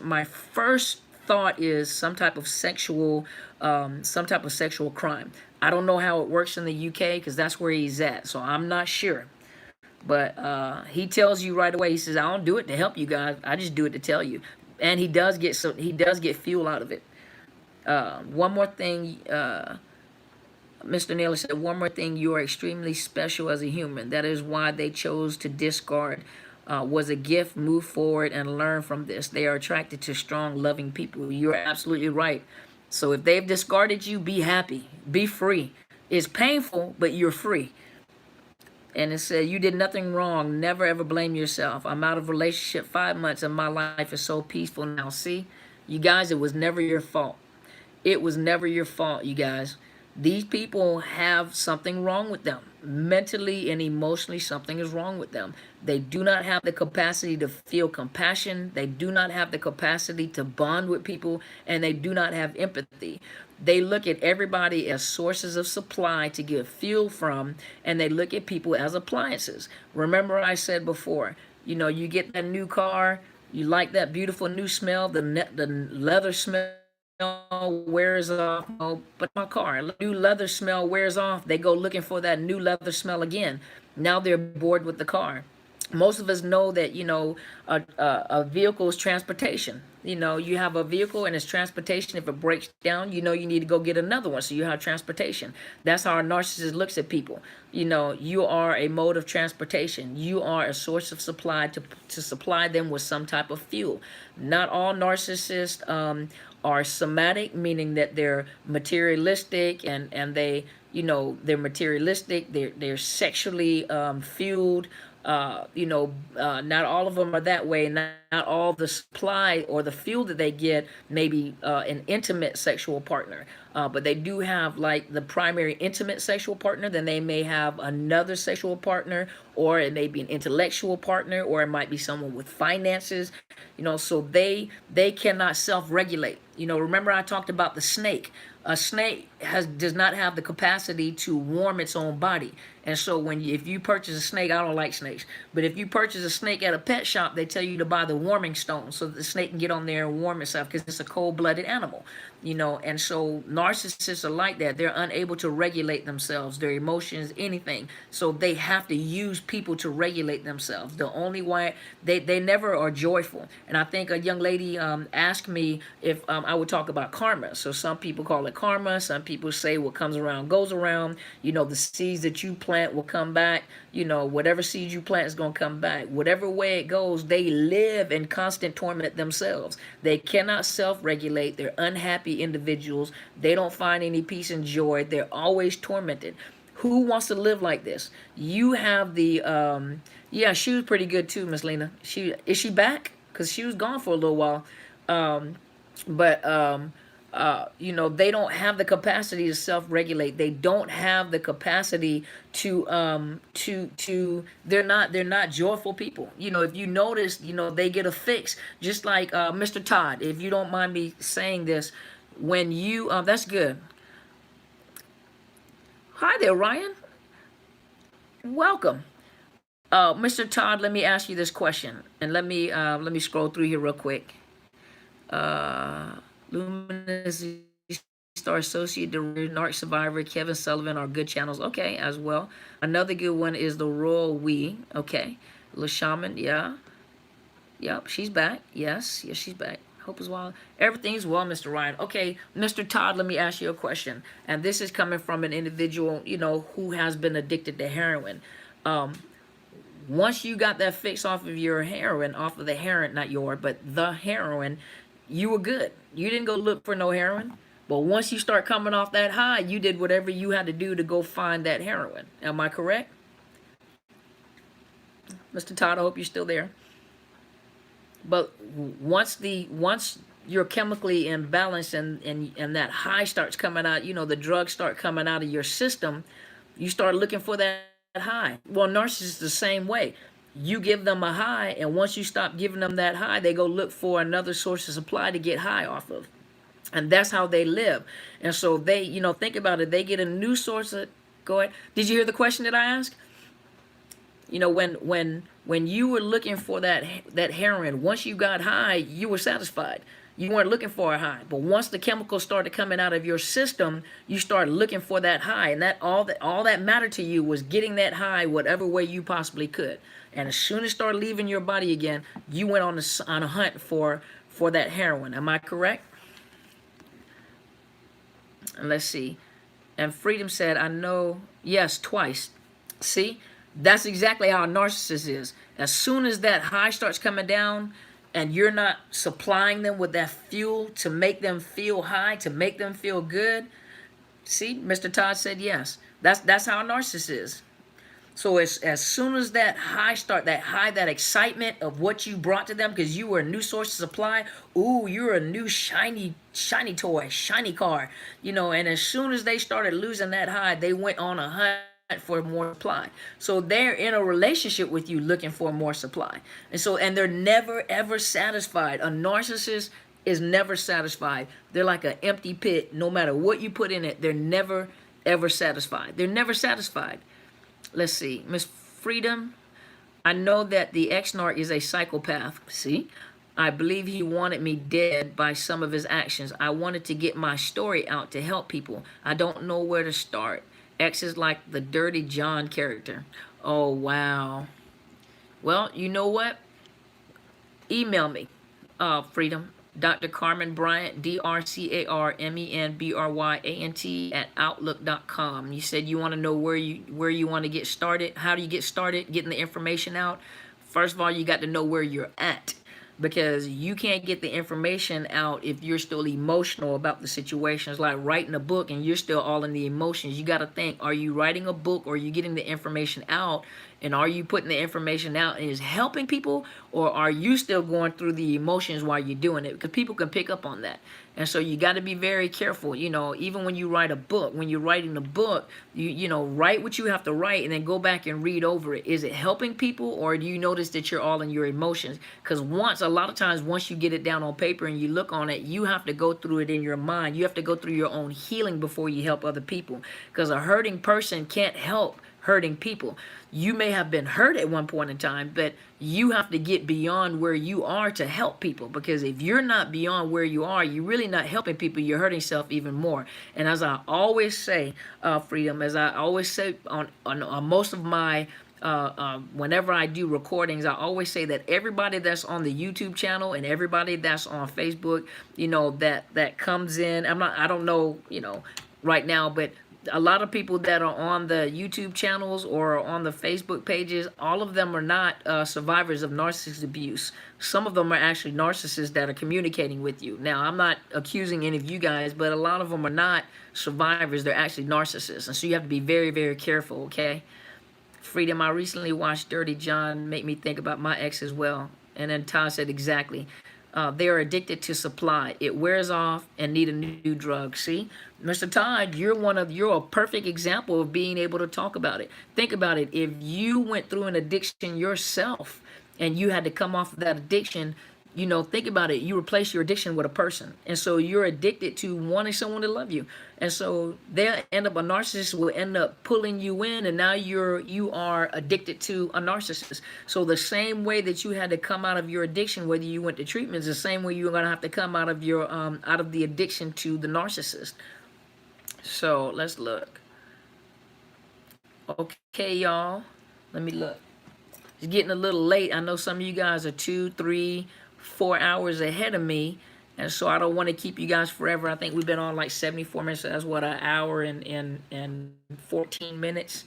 Speaker 1: thought is some type of sexual crime. I don't know how it works in the UK because that's where he's at, so I'm not sure. But he tells you right away. He says, "I don't do it to help you guys. I just do it to tell you." And he does get fuel out of it. One more thing, Mr. Naylor said. One more thing. You are extremely special as a human. That is why they chose to discard. Was a gift. Move forward and learn from this. They are attracted to strong, loving people. You're absolutely right. So if they've discarded you, be happy. Be free. It's painful, but you're free. And it said, you did nothing wrong. Never ever blame yourself. I'm out of relationship 5 months and my life is so peaceful now. See, you guys, it was never your fault. It was never your fault, you guys. These people have something wrong with them. Mentally and emotionally, something is wrong with them. They do not have the capacity to feel compassion. They do not have the capacity to bond with people, and they do not have empathy. They look at everybody as sources of supply to get fuel from, and they look at people as appliances. Remember I said before, you get that new car, you like that beautiful new smell, the leather smell wears off. Oh, but my car, new leather smell wears off. They go looking for that new leather smell again. Now they're bored with the car. Most of us know that a vehicle is transportation. You have a vehicle and it's transportation. If it breaks down, you need to go get another one, so you have transportation. That's how a narcissist looks at people. You are a mode of transportation. You are a source of supply to supply them with some type of fuel. Not all narcissists are somatic, meaning that they're materialistic and they're materialistic. They're sexually fueled. Not all of them are that way. Not all the supply or the fuel that they get may be an intimate sexual partner. But they do have like the primary intimate sexual partner. Then they may have another sexual partner, or it may be an intellectual partner, or it might be someone with finances. So they cannot self-regulate. Remember I talked about the snake. A snake does not have the capacity to warm its own body. And so if you purchase a snake, I don't like snakes, but if you purchase a snake at a pet shop, they tell you to buy the warming stone so that the snake can get on there and warm itself, because it's a cold-blooded animal. And so narcissists are like that. They're unable to regulate themselves, their emotions, anything. So they have to use people to regulate themselves. The only way, they never are joyful. And I think a young lady asked me if I would talk about karma. So some people call it karma. Some people say what comes around goes around. The seeds that you plant will come back. Whatever seeds you plant is going to come back. Whatever way it goes, they live in constant torment themselves. They cannot self-regulate. They're unhappy individuals. They don't find any peace and joy. They're always tormented. Who wants to live like this? You have the yeah, she was pretty good too, Miss Lena. Is she back? Because she was gone for a little while. But you know, they don't have the capacity to self-regulate. They don't have the capacity to they're not joyful people. You know, if you notice, you know, they get a fix, just like Mr. Todd, if you don't mind me saying this, when you that's good. Hi there, Ryan. Welcome. Mr. Todd, let me ask you this question, and let me scroll through here real quick. Luminous Star Associate, the Narc Survivor, Kevin Sullivan are good channels. Okay, as well. Another good one is the Royal We. Okay, Le Shaman. Yeah, yep, she's back. Yes, yes, she's back. Hope is well. Everything's well, Mr. Ryan. Okay, Mr. Todd, let me ask you a question. And this is coming from an individual, you know, who has been addicted to heroin. Once you got that fix off of your heroin, off of the heroin, not your, but the heroin, you were good. You didn't go look for no heroin. But once you start coming off that high, you did whatever you had to do to go find that heroin. Am I correct? Mr. Todd, I hope you're still there. But once you're chemically imbalanced and that high starts coming out, you know, the drugs start coming out of your system, you start looking for that high. Well, narcissists the same way. You give them a high, and once you stop giving them that high, they go look for another source of supply to get high off of. And that's how they live. And so they, you know, think about it. They get a new source of, go ahead. Did you hear the question that I asked? You know, when you were looking for that heroin, once you got high, you were satisfied. You weren't looking for a high. But once the chemicals started coming out of your system, you started looking for that high. And that all that mattered to you was getting that high whatever way you possibly could. And as soon as it started leaving your body again, you went on a hunt for that heroin. Am I correct? And let's see. And Freedom said, I know, yes, twice. See? That's exactly how a narcissist is. As soon as that high starts coming down and you're not supplying them with that fuel to make them feel high, to make them feel good. See, Mr. Todd said yes. That's how a narcissist is. So as soon as that high start, that excitement of what you brought to them, because you were a new source of supply. Ooh, you're a new shiny toy, shiny car, you know. And as soon as they started losing that high, they went on a hunt for more supply. So they're in a relationship with you looking for more supply. And they're never ever satisfied. A narcissist is never satisfied. They're like an empty pit. No matter what you put in it, they're never ever satisfied. They're never satisfied. Let's see. Miss Freedom, I know that the ex-narc is a psychopath. See? I believe he wanted me dead by some of his actions. I wanted to get my story out to help people. I don't know where to start. X is like the Dirty John character. Oh, wow. Well, you know what? Email me, Freedom. Dr. Carmen Bryant, DrCarmenBryant @outlook.com. You said you want to know where you want to get started. How do you get started getting the information out? First of all, you got to know where you're at, because you can't get the information out if you're still emotional about the situation. It's like writing a book and you're still all in the emotions. You got to think, are you writing a book, or are you getting the information out? And are you putting the information out and is helping people, or are you still going through the emotions while you're doing it? Because people can pick up on that. And so you got to be very careful. You know, even when you write a book, when you're writing a book, you know, write what you have to write and then go back and read over it. Is it helping people, or do you notice that you're all in your emotions? Because a lot of times, once you get it down on paper and you look on it, you have to go through it in your mind. You have to go through your own healing before you help other people. Because a hurting person can't help hurting people. You may have been hurt at one point in time, but you have to get beyond where you are to help people. Because if you're not beyond where you are, you're really not helping people. You're hurting yourself even more. And as I always say, Freedom, as I always say on most of my whenever I do recordings, I always say that everybody that's on the YouTube channel and everybody that's on Facebook, you know, that comes in, I don't know, you know, right now, but a lot of people that are on the YouTube channels or on the Facebook pages, all of them are not survivors of narcissist abuse. Some of them are actually narcissists that are communicating with you. Now, I'm not accusing any of you guys, but a lot of them are not survivors. They're actually narcissists. And so you have to be very, very careful, okay? Freedom, I recently watched Dirty John, make me think about my ex as well. And then Todd said, exactly. they're addicted to supply. It wears off and need a new drug. See, Mr. Todd, you're a perfect example of being able to talk about it. Think about it. If you went through an addiction yourself and you had to come off of that addiction, think about it. You replace your addiction with a person. And so you're addicted to wanting someone to love you. And so they'll end up, a narcissist will end up pulling you in, and now you are addicted to a narcissist. So the same way that you had to come out of your addiction, whether you went to treatment, is the same way you're gonna have to come out of your out of the addiction to the narcissist. So let's look. Okay, y'all. Let me look. It's getting a little late. I know some of you guys are 2, 3, 4 hours ahead of me, and so I don't want to keep you guys forever. I think we've been on like 74 minutes. So that's what, an hour and 14 minutes.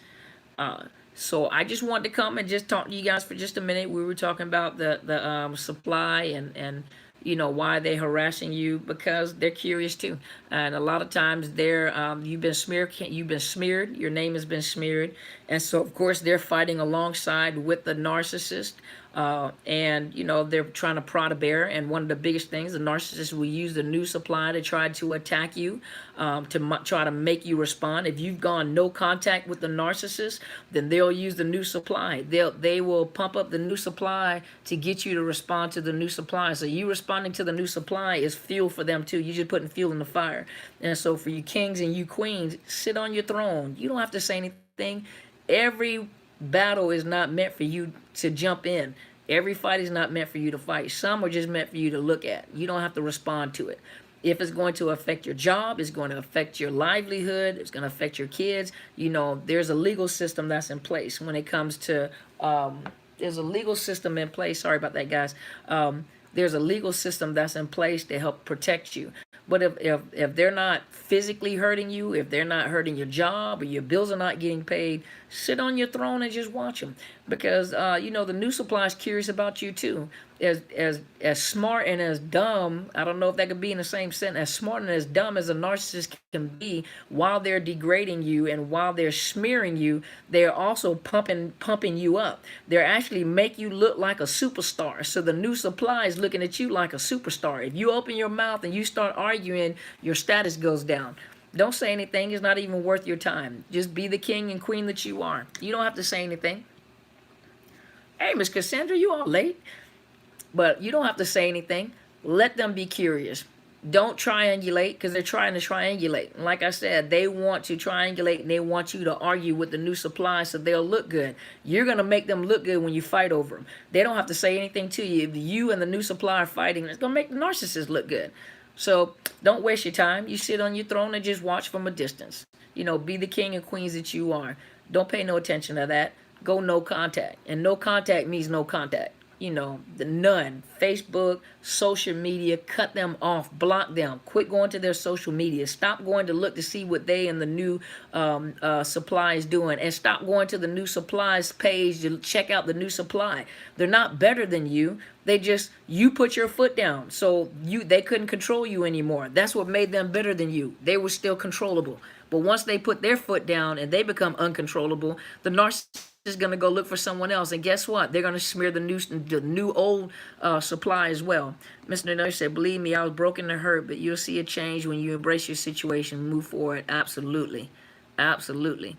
Speaker 1: So I just wanted to come and just talk to you guys for just a minute. We were talking about the supply and why they harassing you, because they're curious too. And a lot of times they're you've been smeared, your name has been smeared, and so of course they're fighting alongside with the narcissist. And they're trying to prod a bear, and one of the biggest things, the narcissist will use the new supply to try to attack you, to try to make you respond. If you've gone no contact with the narcissist, then they'll use the new supply. They will pump up the new supply to get you to respond to the new supply. So you responding to the new supply is fuel for them too. You're just putting fuel in the fire. And so for you kings and you queens, sit on your throne. You don't have to say anything. Every battle is not meant for you to jump in. Every fight is not meant for you to fight. Some are just meant for you to look at. You don't have to respond to it. If it's going to affect your job, it's going to affect your livelihood, it's going to affect your kids, there's a legal system that's in place when it comes to, there's a legal system in place. Sorry about that, guys. There's a legal system that's in place to help protect you. But if they're not physically hurting you, if they're not hurting your job, or your bills are not getting paid, sit on your throne and just watch them. Because the new supply is curious about you too. As smart and as dumb, I don't know if that could be in the same sentence, as smart and as dumb as a narcissist can be, while they're degrading you and while they're smearing you, they're also pumping you up. They're actually make you look like a superstar. So the new supply is looking at you like a superstar. If you open your mouth and you start arguing, your status goes down. Don't say anything. It's not even worth your time. Just be the king and queen that you are. You don't have to say anything. Hey, Miss Cassandra, you all late? But you don't have to say anything. Let them be curious. Don't triangulate, because they're trying to triangulate. And like I said, they want to triangulate, and they want you to argue with the new supply so they'll look good. You're going to make them look good when you fight over them. They don't have to say anything to you. If you and the new supply are fighting, it's going to make the narcissist look good. So don't waste your time. You sit on your throne and just watch from a distance. Be the king and queens that you are. Don't pay no attention to that. Go no contact. And no contact means no contact. The none. Facebook, social media, cut them off, block them, quit going to their social media, stop going to look to see what they and the new supply is doing, and stop going to the new supplies page to check out the new supply. They're not better than you. You put your foot down, so they couldn't control you anymore. That's what made them better than you. They were still controllable. But once they put their foot down and they become uncontrollable, the narcissist is going to go look for someone else, and guess what? They're going to smear the new old supply as well. Mr. Nurse said, believe me, I was broken and hurt, but you'll see a change when you embrace your situation and move forward. Absolutely. Absolutely.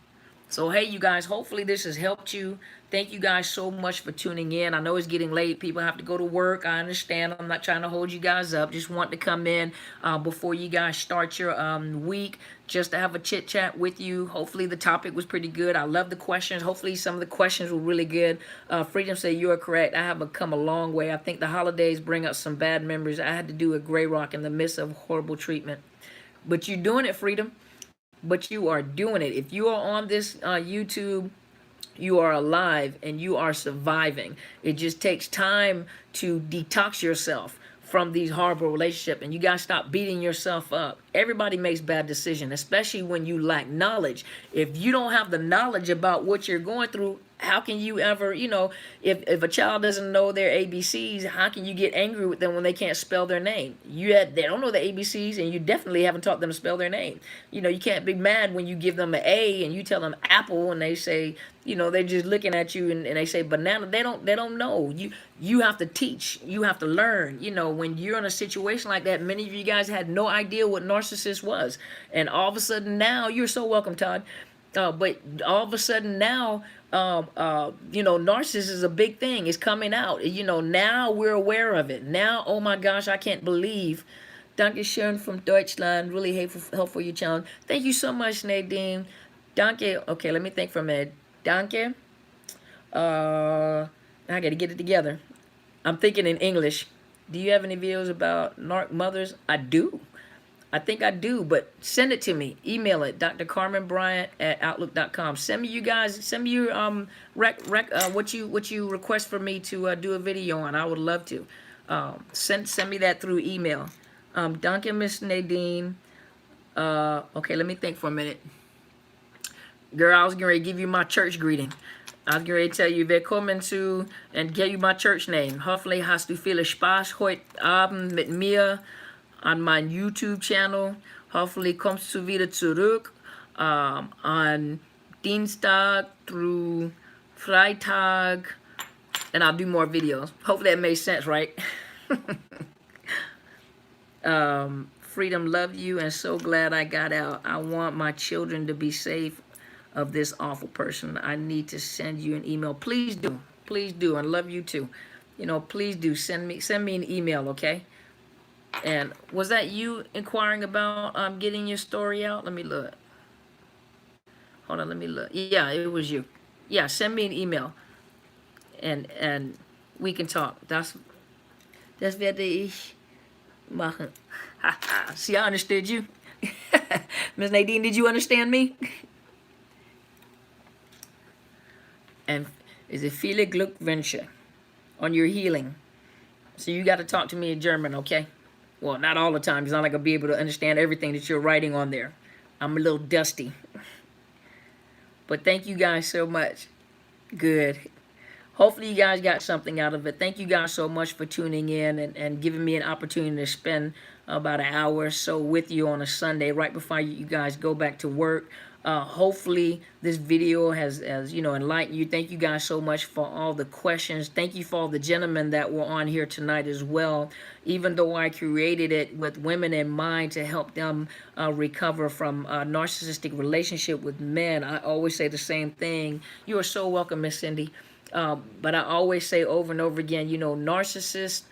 Speaker 1: So, hey, you guys, hopefully this has helped you. Thank you guys so much for tuning in. I know it's getting late. People have to go to work. I understand. I'm not trying to hold you guys up. Just want to come in before you guys start your week, just to have a chit chat with you. Hopefully the topic was pretty good. I love the questions. Hopefully some of the questions were really good. Freedom said, you are correct. I have come a long way. I think the holidays bring up some bad memories. I had to do a gray rock in the midst of horrible treatment. But you're doing it, Freedom. But you are doing it. If you are on this YouTube, you are alive and you are surviving. It just takes time to detox yourself from these horrible relationships, and you got to stop beating yourself up Everybody makes bad decisions, especially when you lack knowledge. If you don't have the knowledge about what you're going through, how can you ever, if a child doesn't know their ABCs, how can you get angry with them when they can't spell their name? They don't know the ABCs, and you definitely haven't taught them to spell their name. You can't be mad when you give them an A and you tell them apple and they say, they're just looking at you and they say banana. They don't know. You have to teach. You have to learn. When you're in a situation like that, many of you guys had no idea what narcissist was, and all of a sudden now, you're so welcome, Todd. But all of a sudden now, narcissism is a big thing. It's coming out. Now we're aware of it. Now, oh my gosh, I can't believe. Danke schön from Deutschland. Really helpful your challenge. Thank you so much, Nadine. Danke. Okay, let me think for a minute. Danke. I got to get it together. I'm thinking in English. Do you have any videos about narc mothers? I do. I think I do, but send it to me. Email it, drcarmenbryant@outlook.com. Send me your what you request for me to do a video on. I would love to. Send me that through email. Danke, Miss Nadine. Okay, let me think for a minute. Girl, I was getting ready to give you my church greeting. I was getting ready to tell you, willkommen zu, and give you my church name. Hoffentlich hast du viel Spaß heute Abend mit mir an meinem YouTube-Channel. Hoffentlich kommst du wieder zurück on Dienstag through Freitag, and I'll do more videos. Hopefully that made sense, right? Freedom, love you, and so glad I got out. I want my children to be safe of this awful person. I need to send you an email. Please do. Please do. I love you too. Please do send me an email, okay? And was that you inquiring about getting your story out? Let me look. Hold on, let me look. Yeah, it was you. Yeah, send me an email. And we can talk. Das werde ich machen. See, I understood you. Ms. Nadine, did you understand me? And is it viele Glückwünsche on your healing? So you got to talk to me in German, okay? Well, not all the time, because I'm not going to be able to understand everything that you're writing on there. I'm a little dusty. But thank you guys so much. Good. Hopefully you guys got something out of it. Thank you guys so much for tuning in and giving me an opportunity to spend about an hour or so with you on a Sunday right before you guys go back to work. Hopefully this video has enlightened you. Thank you guys so much for all the questions. Thank you for all the gentlemen that were on here tonight as well. Even though I created it with women in mind to help them recover from a narcissistic relationship with men, I always say the same thing. You are so welcome, Miss Cindy. But I always say over and over again, narcissist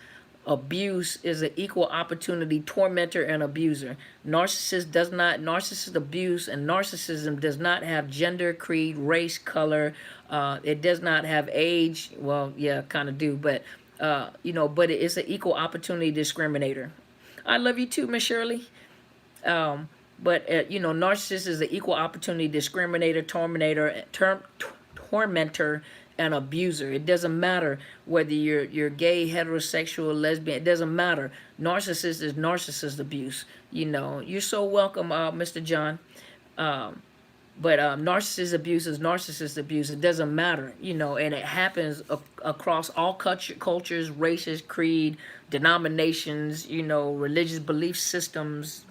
Speaker 1: abuse is an equal opportunity tormentor and abuser. Narcissist abuse and narcissism does not have gender, creed, race, color. It does not have age. Well, yeah, kind of do, but but it is an equal opportunity discriminator. I love you too, Miss Shirley. But narcissist is an equal opportunity discriminator, tormentor, and abuser. It doesn't matter whether you're gay, heterosexual, lesbian. It doesn't matter. Narcissist is narcissist abuse. You're so welcome, Mr. John. But narcissist abuse is narcissist abuse. It doesn't matter, and it happens across all cultures, races, creed, denominations, religious belief systems,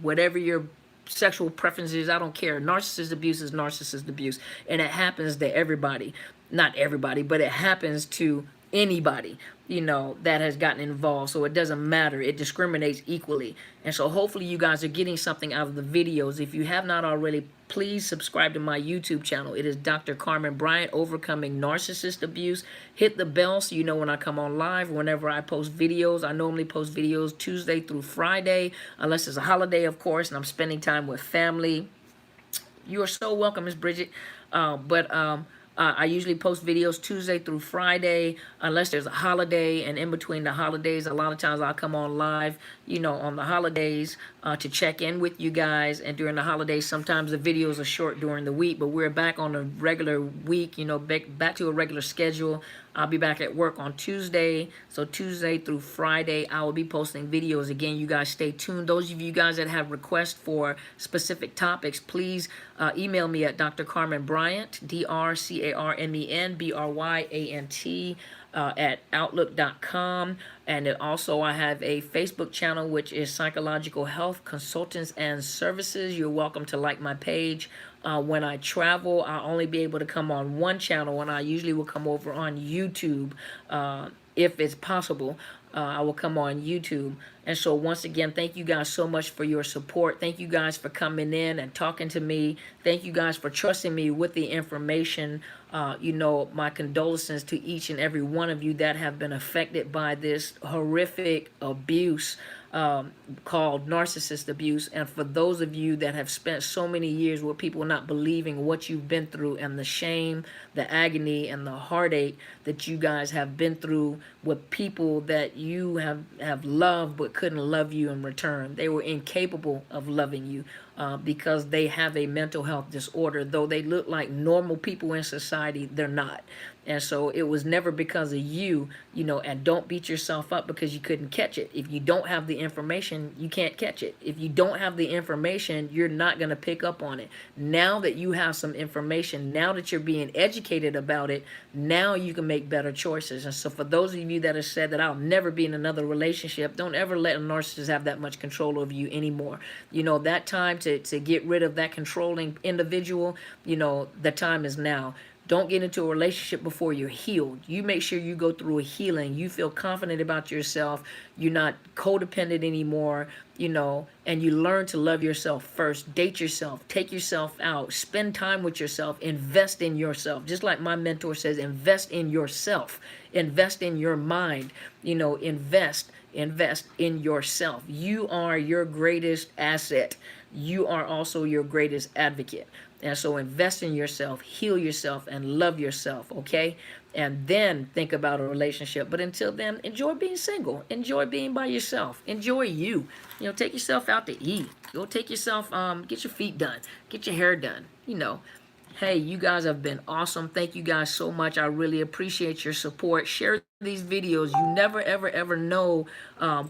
Speaker 1: whatever your sexual preferences, I don't care. Narcissist abuse is narcissist abuse, and it happens to everybody. Not everybody, but it happens to anybody, that has gotten involved. So it doesn't matter. It discriminates equally. And so hopefully you guys are getting something out of the videos. If you have not already, please subscribe to my YouTube channel. It is Dr. Carmen Bryant, Overcoming Narcissist Abuse. Hit the bell so you know when I come on live, whenever I post videos. I normally post videos Tuesday through Friday, unless it's a holiday, of course, and I'm spending time with family. You are so welcome, Miss Bridget. I usually post videos Tuesday through Friday, unless there's a holiday, and in between the holidays, a lot of times I'll come on live, on the holidays to check in with you guys, and during the holidays, sometimes the videos are short during the week, but we're back on a regular week, back to a regular schedule. I'll be back at work on Tuesday. So Tuesday through Friday, I will be posting videos. Again, you guys stay tuned. Those of you guys that have requests for specific topics, please email me at Dr. Carmen Bryant, DrCarmenBryant, at outlook.com. And also I have a Facebook channel, which is Psychological Health Consultants and Services. You're welcome to like my page. When I travel, I'll only be able to come on one channel, and I usually will come over on YouTube if it's possible. I will come on YouTube. And so once again, thank you guys so much for your support. Thank you guys for coming in and talking to me. Thank you guys for trusting me with the information. You know, my condolences to each and every one of you that have been affected by this horrific abuse called narcissist abuse. And for those of you that have spent so many years with people not believing what you've been through, and the shame, the agony, and the heartache that you guys have been through with people that you have loved but couldn't love you in return. They were incapable of loving you because they have a mental health disorder. Though they look like normal people in society, they're not. And so it was never because of you, you know, and don't beat yourself up because you couldn't catch it. If you don't have the information, you can't catch it. If you don't have the information, you're not going to pick up on it. Now that you have some information, now that you're being educated about it, now you can make better choices. And so for those of you that have said that I'll never be in another relationship, don't ever let a narcissist have that much control over you anymore. You know, that time to get rid of that controlling individual, you know, the time is now. Don't get into a relationship before you're healed. You make sure you go through a healing. You feel confident about yourself. You're not codependent anymore, you know, and you learn to love yourself first. Date yourself. Take yourself out. Spend time with yourself. Invest in yourself. Just like my mentor says, invest in yourself. Invest in your mind. You know, invest in yourself. You are your greatest asset. You are also your greatest advocate. And so invest in yourself, heal yourself, and love yourself, okay? And then think about a relationship. But until then, enjoy being single. Enjoy being by yourself. Enjoy you. You know, take yourself out to eat. Go take yourself, get your feet done. Get your hair done, you know. Hey, you guys have been awesome. Thank you guys so much. I really appreciate your support. Share these videos. You never, ever, ever know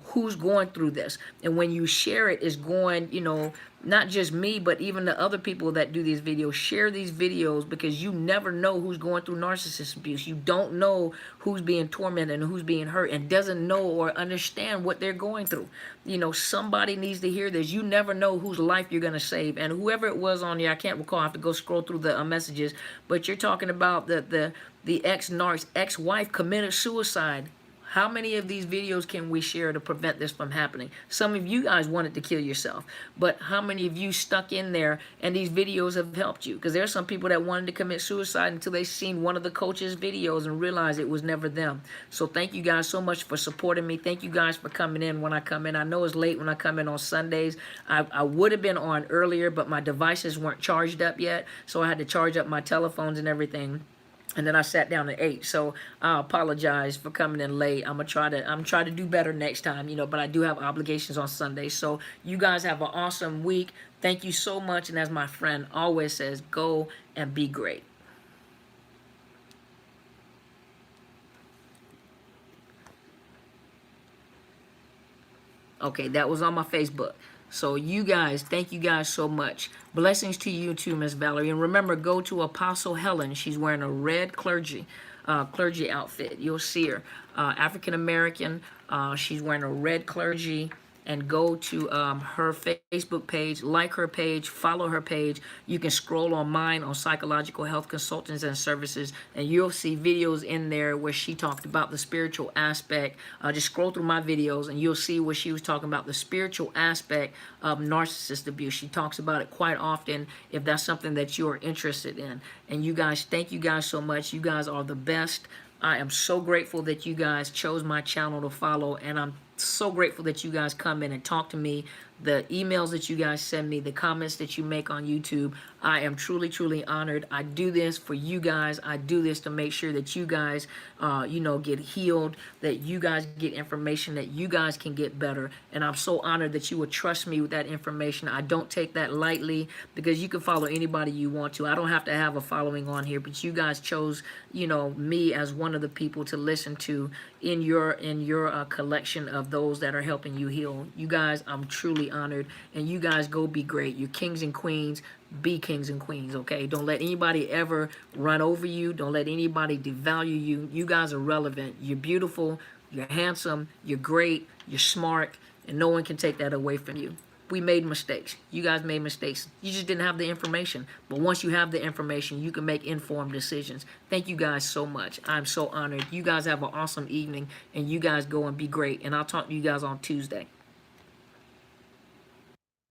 Speaker 1: who's going through this. And when you share it, it's going, you know, not just me, but even the other people that do these videos. Share these videos because you never know who's going through narcissist abuse. You don't know who's being tormented and who's being hurt and doesn't know or understand what they're going through. You know, somebody needs to hear this. You never know whose life you're going to save. And whoever it was on there, I can't recall. I have to go scroll through the messages. But you're talking about the ex-narc, ex-wife committed suicide. How many of these videos can we share to prevent this from happening? Some of you guys wanted to kill yourself, but how many of you stuck in there and these videos have helped you? Because there are some people that wanted to commit suicide until they seen one of the coach's videos and realized it was never them. So thank you guys so much for supporting me. Thank you guys for coming in when I come in. I know it's late when I come in on Sundays. I would have been on earlier, but my devices weren't charged up yet, so I had to charge up my telephones and everything. And then I sat down at 8, so I apologize for coming in late. I'm trying to do better next time, you know, but I do have obligations on Sundays. So you guys have an awesome week. Thank you so much. And as my friend always says, go and be great. Okay, that was on my Facebook. So you guys, thank you guys so much. Blessings to you too, Miss Valerie. And remember, go to Apostle Helen. She's wearing a red clergy outfit. You'll see her. African American. She's wearing a red clergy. And go to her Facebook page, like her page, follow her page. You can scroll on mine on Psychological Health Consultants and Services, and you'll see videos in there where she talked about the spiritual aspect. Just scroll through my videos, and you'll see where she was talking about the spiritual aspect of narcissist abuse. She talks about it quite often if that's something that you're interested in. And you guys, thank you guys so much. You guys are the best. I am so grateful that you guys chose my channel to follow, and I'm so grateful that you guys come in and talk to me. The emails that you guys send me, the comments that you make on YouTube, I am truly, truly honored. I do this for you guys. I do this to make sure that you guys, get healed, that you guys get information, that you guys can get better. And I'm so honored that you would trust me with that information. I don't take that lightly, because you can follow anybody you want to. I don't have to have a following on here, but you guys chose, me as one of the people to listen to in your collection of those that are helping you heal. You guys, I'm truly honored, and you guys go be great. You're kings and queens. Be kings and queens, okay? Don't let anybody ever run over you. Don't let anybody devalue you. You guys are relevant. You're beautiful. You're handsome. You're great. You're smart, and no one can take that away from you. We made mistakes. You guys made mistakes. You just didn't have the information. But once you have the information, you can make informed decisions. Thank you guys so much. I'm so honored. You guys have an awesome evening, and you guys go and be great. And I'll talk to you guys on Tuesday.